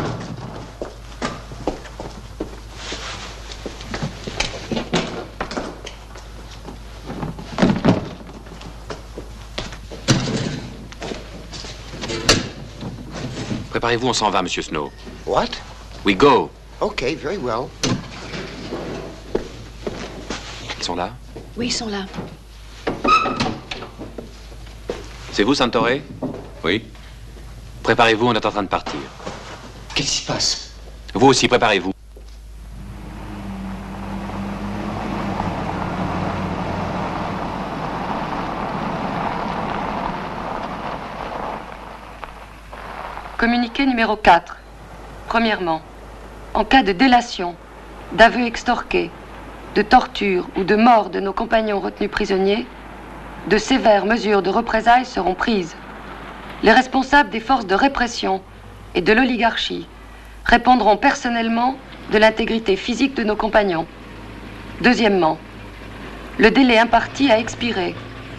Préparez-vous, on s'en va, monsieur Snow. What? We go. Okay, very well. Ils sont là? Oui, ils sont là. C'est vous, Santore? Oui. Préparez-vous, on est en train de partir. Qu'est-ce qui se passe? Vous aussi, préparez-vous. Communiqué numéro 4. Premièrement, en cas de délation, d'aveu extorqué, de torture ou de mort de nos compagnons retenus prisonniers, de sévères mesures de représailles seront prises. Les responsables des forces de répression et de l'oligarchie répondront personnellement de l'intégrité physique de nos compagnons. Deuxièmement, le délai imparti a expiré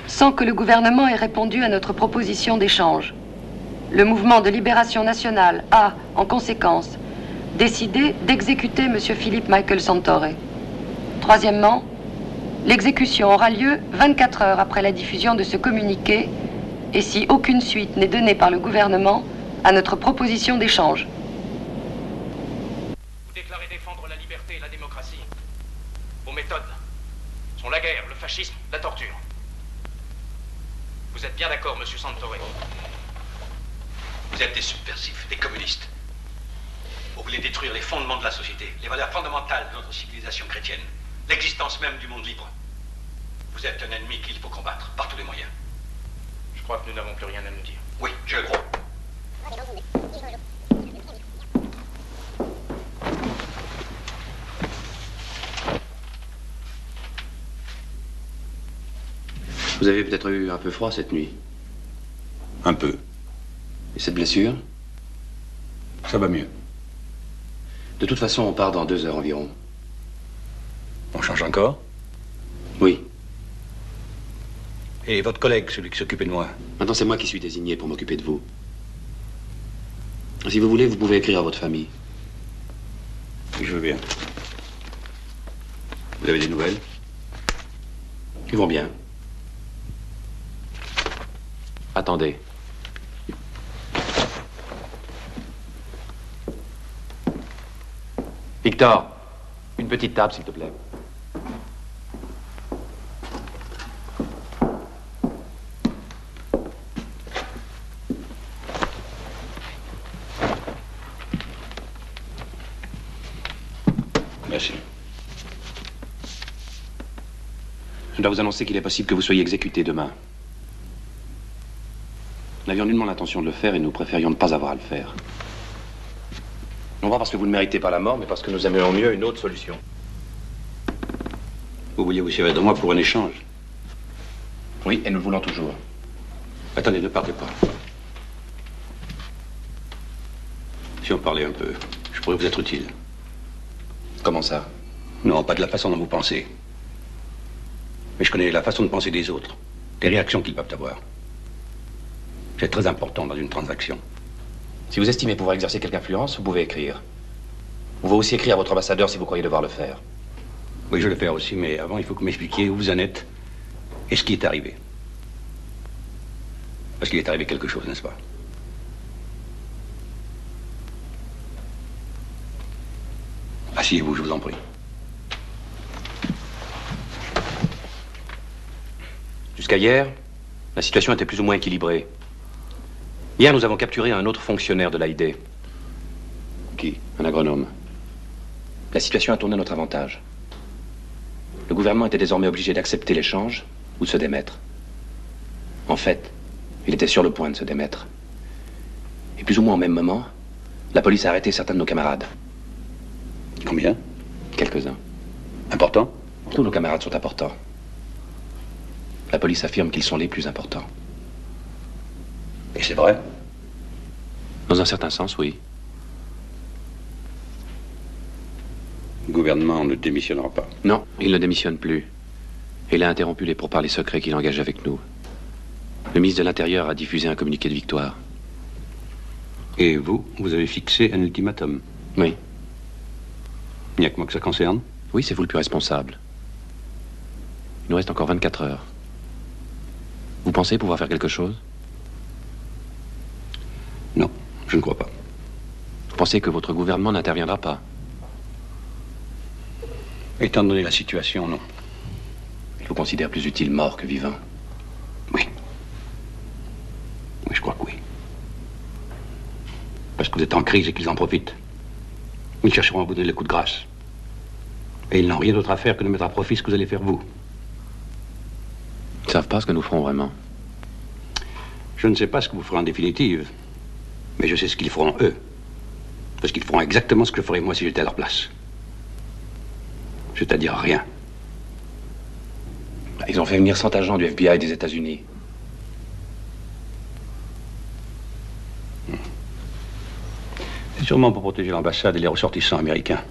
sans que le gouvernement ait répondu à notre proposition d'échange. Le mouvement de libération nationale a, en conséquence, décidé d'exécuter M. Philippe Michael Santore. Troisièmement, l'exécution aura lieu 24 heures après la diffusion de ce communiqué et si aucune suite n'est donnée par le gouvernement à notre proposition d'échange. Vous déclarez défendre la liberté et la démocratie. Vos méthodes sont la guerre, le fascisme, la torture. Vous êtes bien d'accord, monsieur Santore? Vous êtes des subversifs, des communistes. Vous voulez détruire les fondements de la société, les valeurs fondamentales de notre civilisation chrétienne, l'existence même du monde libre. Vous êtes un ennemi qu'il faut combattre par tous les moyens. Je crois que nous n'avons plus rien à nous dire. Oui, je le crois. Vous avez peut-être eu un peu froid cette nuit? Un peu. Et cette blessure? Ça va mieux. De toute façon, on part dans 2 heures environ. On change encore? Oui. Et votre collègue, celui qui s'occupait de moi? Maintenant, c'est moi qui suis désigné pour m'occuper de vous. Si vous voulez, vous pouvez écrire à votre famille. Je veux bien. Vous avez des nouvelles? Ils vont bien. Attendez. Victor, une petite table, s'il te plaît. Merci. Je dois vous annoncer qu'il est possible que vous soyez exécuté demain. Nous n'avions nullement l'intention de le faire et nous préférions ne pas avoir à le faire. Non pas parce que vous ne méritez pas la mort, mais parce que nous aimerions mieux une autre solution. Vous vouliez vous servir de moi pour un échange? Oui, et nous le voulons toujours. Attendez, ne partez pas. Si on parlait un peu, je pourrais vous être utile. Comment ça? Non, pas de la façon dont vous pensez. Mais je connais la façon de penser des autres, des réactions qu'ils peuvent avoir. C'est très important dans une transaction. Si vous estimez pouvoir exercer quelque influence, vous pouvez écrire. Vous pouvez aussi écrire à votre ambassadeur si vous croyez devoir le faire. Oui, je vais le faire aussi, mais avant, il faut que vous m'expliquiez où vous en êtes et ce qui est arrivé. Parce qu'il est arrivé quelque chose, n'est-ce pas? Asseyez-vous, je vous en prie. Jusqu'à hier, la situation était plus ou moins équilibrée. Hier, nous avons capturé un autre fonctionnaire de l'AID. Qui? Un agronome. La situation a tourné à notre avantage. Le gouvernement était désormais obligé d'accepter l'échange ou de se démettre. En fait, il était sur le point de se démettre. Et plus ou moins au même moment, la police a arrêté certains de nos camarades. Combien? Quelques-uns. Important? Tous nos camarades sont importants. La police affirme qu'ils sont les plus importants. Et c'est vrai? Dans un certain sens, oui. Le gouvernement ne démissionnera pas. Non, il ne démissionne plus. Il a interrompu les pourparlers secrets qu'il engage avec nous. Le ministre de l'Intérieur a diffusé un communiqué de victoire. Et vous, vous avez fixé un ultimatum? Oui. Il n'y a que moi que ça concerne? Oui, c'est vous le plus responsable. Il nous reste encore 24 heures. Vous pensez pouvoir faire quelque chose? Non, je ne crois pas. Vous pensez que votre gouvernement n'interviendra pas? Étant donné la situation, non. Je vous considère plus utile mort que vivant. Oui. Oui, je crois que oui. Parce que vous êtes en crise et qu'ils en profitent. Ils chercheront à vous donner le coup de grâce. Et ils n'ont rien d'autre à faire que de mettre à profit ce que vous allez faire vous. Ils ne savent pas ce que nous ferons vraiment. Je ne sais pas ce que vous ferez en définitive, mais je sais ce qu'ils feront eux. Parce qu'ils feront exactement ce que je ferais moi si j'étais à leur place. C'est-à-dire rien. Ils ont fait venir 100 agents du FBI des États-Unis. C'est sûrement pour protéger l'ambassade et les ressortissants américains.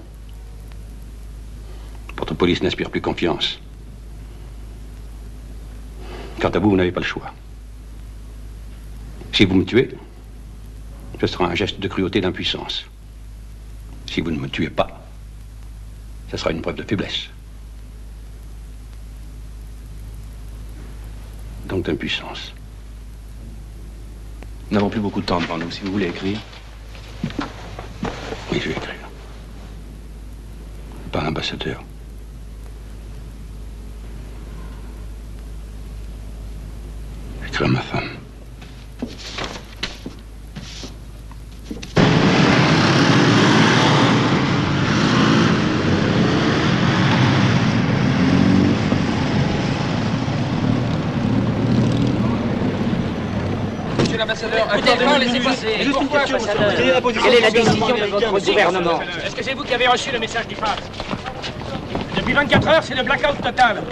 Votre police n'inspire plus confiance. Quant à vous, vous n'avez pas le choix. Si vous me tuez, ce sera un geste de cruauté et d'impuissance. Si vous ne me tuez pas, ce sera une preuve de faiblesse. Donc d'impuissance. Nous n'avons plus beaucoup de temps devant nous. Si vous voulez écrire. Oui, je vais écrire. Par l'ambassadeur. J'écris à ma femme. Laissez passer. Juste une question, quelle est la décision de votre gouvernement? Est-ce que c'est vous qui avez reçu le message du FAS? Depuis 24 heures, c'est le blackout total.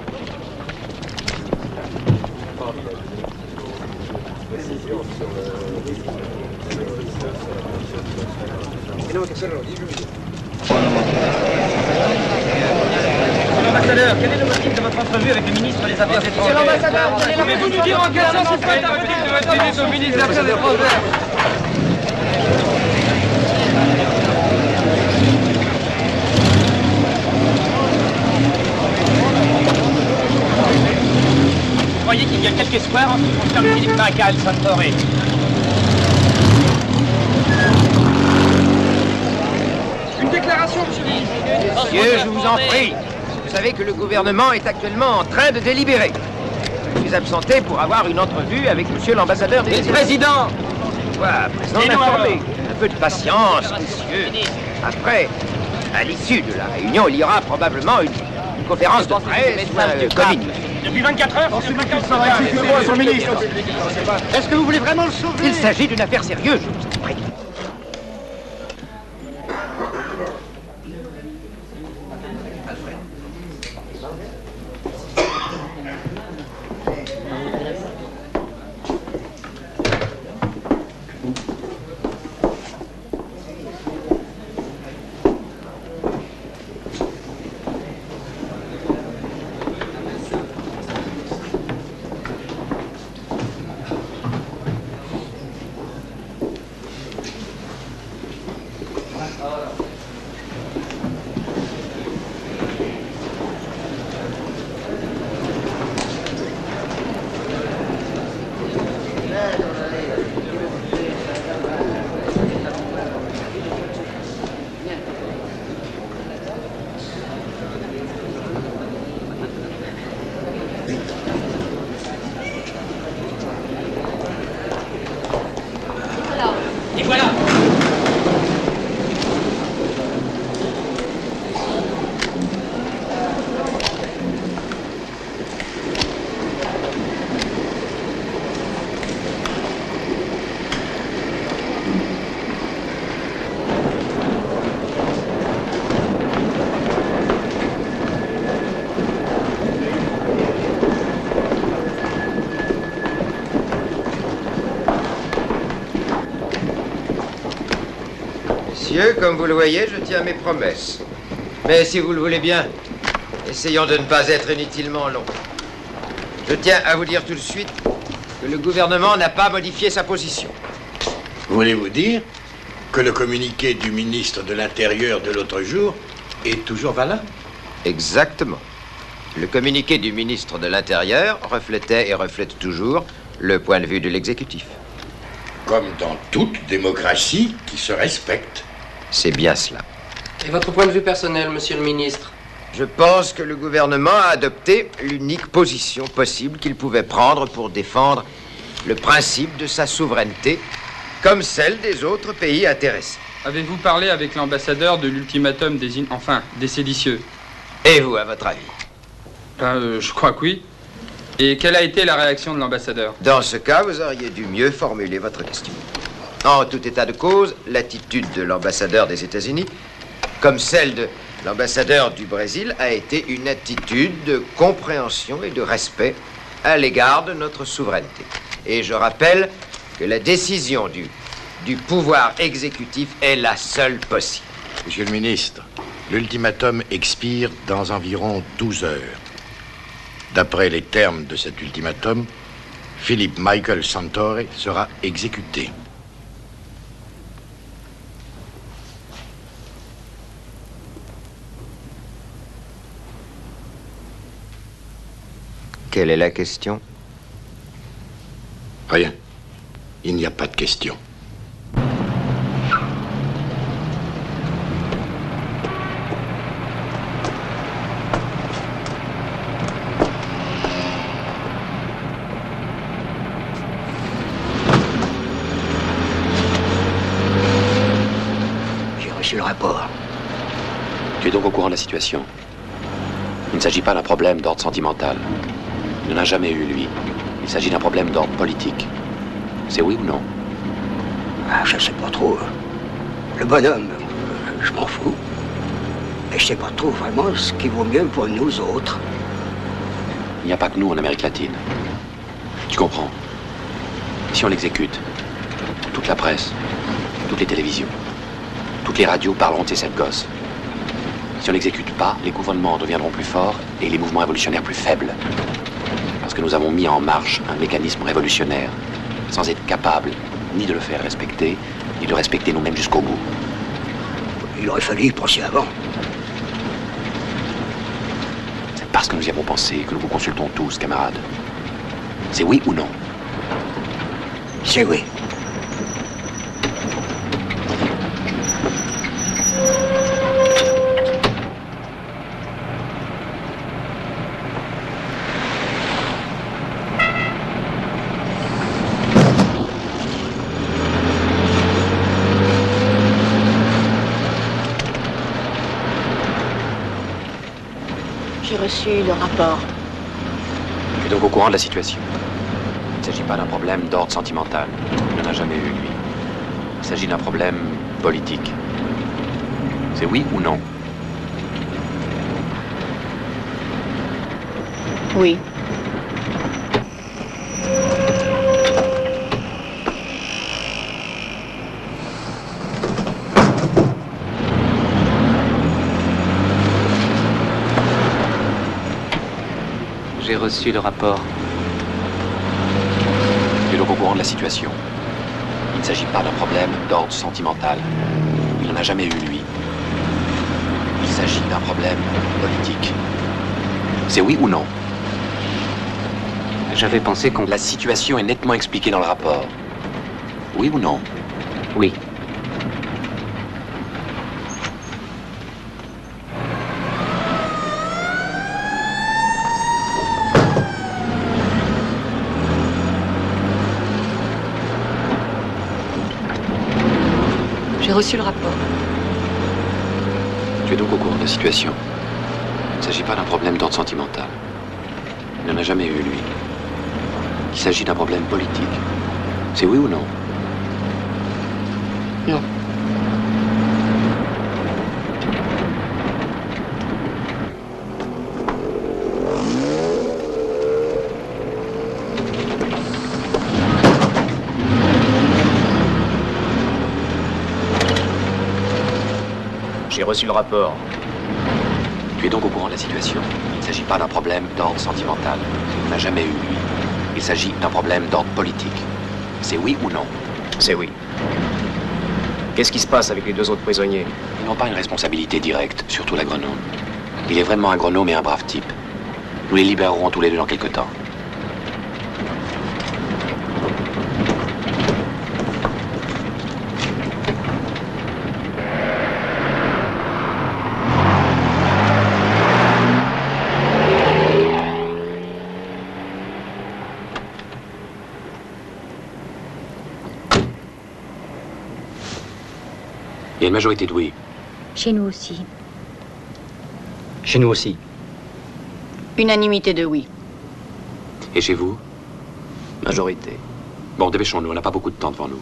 Ambassadeur, quel est le motif de votre entrevue avec le ministre des Affaires étrangères? Monsieur l'ambassadeur, pouvez-vous nous dire en quel sens vous faites le motif de votre visite au ministre des Affaires étrangères? Vous croyez qu'il y a quelque espoir en ce qui concerne Philippe Maca et Santore? Une déclaration, monsieur le ministre. Messieurs, je vous en prie. Vous savez que le gouvernement est actuellement en train de délibérer. Je suis absenté pour avoir une entrevue avec monsieur l'ambassadeur des États-Unis. Président! Quoi, présent m'informer. Un peu de patience, messieurs. Après, à l'issue de la réunion, il y aura probablement une conférence de presse ou un communiqué. Depuis 24 heures, c'est le blackout total. Est-ce que vous voulez vraiment le sauver? Il s'agit d'une affaire sérieuse, je vous en prie. Messieurs, comme vous le voyez, je tiens mes promesses. Mais si vous le voulez bien, essayons de ne pas être inutilement longs. Je tiens à vous dire tout de suite que le gouvernement n'a pas modifié sa position. Voulez-vous dire que le communiqué du ministre de l'Intérieur de l'autre jour est toujours valable? Exactement. Le communiqué du ministre de l'Intérieur reflétait et reflète toujours le point de vue de l'exécutif. Comme dans toute démocratie qui se respecte. C'est bien cela. Et votre point de vue personnel, monsieur le ministre? Je pense que le gouvernement a adopté l'unique position possible qu'il pouvait prendre pour défendre le principe de sa souveraineté, comme celle des autres pays intéressés. Avez-vous parlé avec l'ambassadeur de l'ultimatum des séditieux? Et vous, à votre avis? Je crois que oui. Et quelle a été la réaction de l'ambassadeur? Dans ce cas, vous auriez dû mieux formuler votre question. En tout état de cause, l'attitude de l'ambassadeur des États-Unis, comme celle de l'ambassadeur du Brésil, a été une attitude de compréhension et de respect à l'égard de notre souveraineté. Et je rappelle que la décision du pouvoir exécutif est la seule possible. Monsieur le ministre, l'ultimatum expire dans environ 12 heures. D'après les termes de cet ultimatum, Philippe Michael Santore sera exécuté. Quelle est la question? Rien. Il n'y a pas de question. J'ai reçu le rapport. Tu es donc au courant de la situation. Il ne s'agit pas d'un problème d'ordre sentimental. Il n'en a jamais eu, lui. Il s'agit d'un problème d'ordre politique. C'est oui ou non? Ah, je sais pas trop. Le bonhomme, je m'en fous. Et je sais pas trop vraiment ce qui vaut mieux pour nous autres. Il n'y a pas que nous en Amérique latine. Tu comprends? Si on l'exécute, toute la presse, toutes les télévisions, toutes les radios parleront de ces 7 gosses. Si on n'exécute pas, les gouvernements deviendront plus forts et les mouvements révolutionnaires plus faibles. Parce que nous avons mis en marche un mécanisme révolutionnaire, sans être capable ni de le faire respecter, ni de le respecter nous-mêmes jusqu'au bout. Il aurait fallu y penser avant. C'est parce que nous y avons pensé que nous vous consultons tous, camarades. C'est oui ou non? C'est oui. J'ai reçu le rapport. Tu es donc au courant de la situation. Il ne s'agit pas d'un problème d'ordre sentimental. Il n'en a jamais eu, lui. Il s'agit d'un problème politique. C'est oui ou non? Oui. J'ai reçu le rapport. Tu es donc au courant de la situation. Il ne s'agit pas d'un problème d'ordre sentimental. Il n'en a jamais eu, lui. Il s'agit d'un problème politique. C'est oui ou non? J'avais pensé qu'on... La situation est nettement expliquée dans le rapport. Oui ou non? Oui. J'ai reçu le rapport. Tu es donc au courant de la situation. Il ne s'agit pas d'un problème d'ordre sentimental. Il n'en a jamais eu, lui. Il s'agit d'un problème politique. C'est oui ou non? Non. J'ai reçu le rapport. Tu es donc au courant de la situation. Il ne s'agit pas d'un problème d'ordre sentimental. Il n'a jamais eu, lui. Il s'agit d'un problème d'ordre politique. C'est oui ou non? C'est oui. Qu'est-ce qui se passe avec les 2 autres prisonniers? Ils n'ont pas une responsabilité directe, surtout l'agronome. Il est vraiment agronome et un brave type. Nous les libérerons tous les 2 dans quelque temps. Il y a une majorité de oui. Chez nous aussi. Chez nous aussi. Unanimité de oui. Et chez vous? Majorité. Bon, dépêchons-nous, on n'a pas beaucoup de temps devant nous.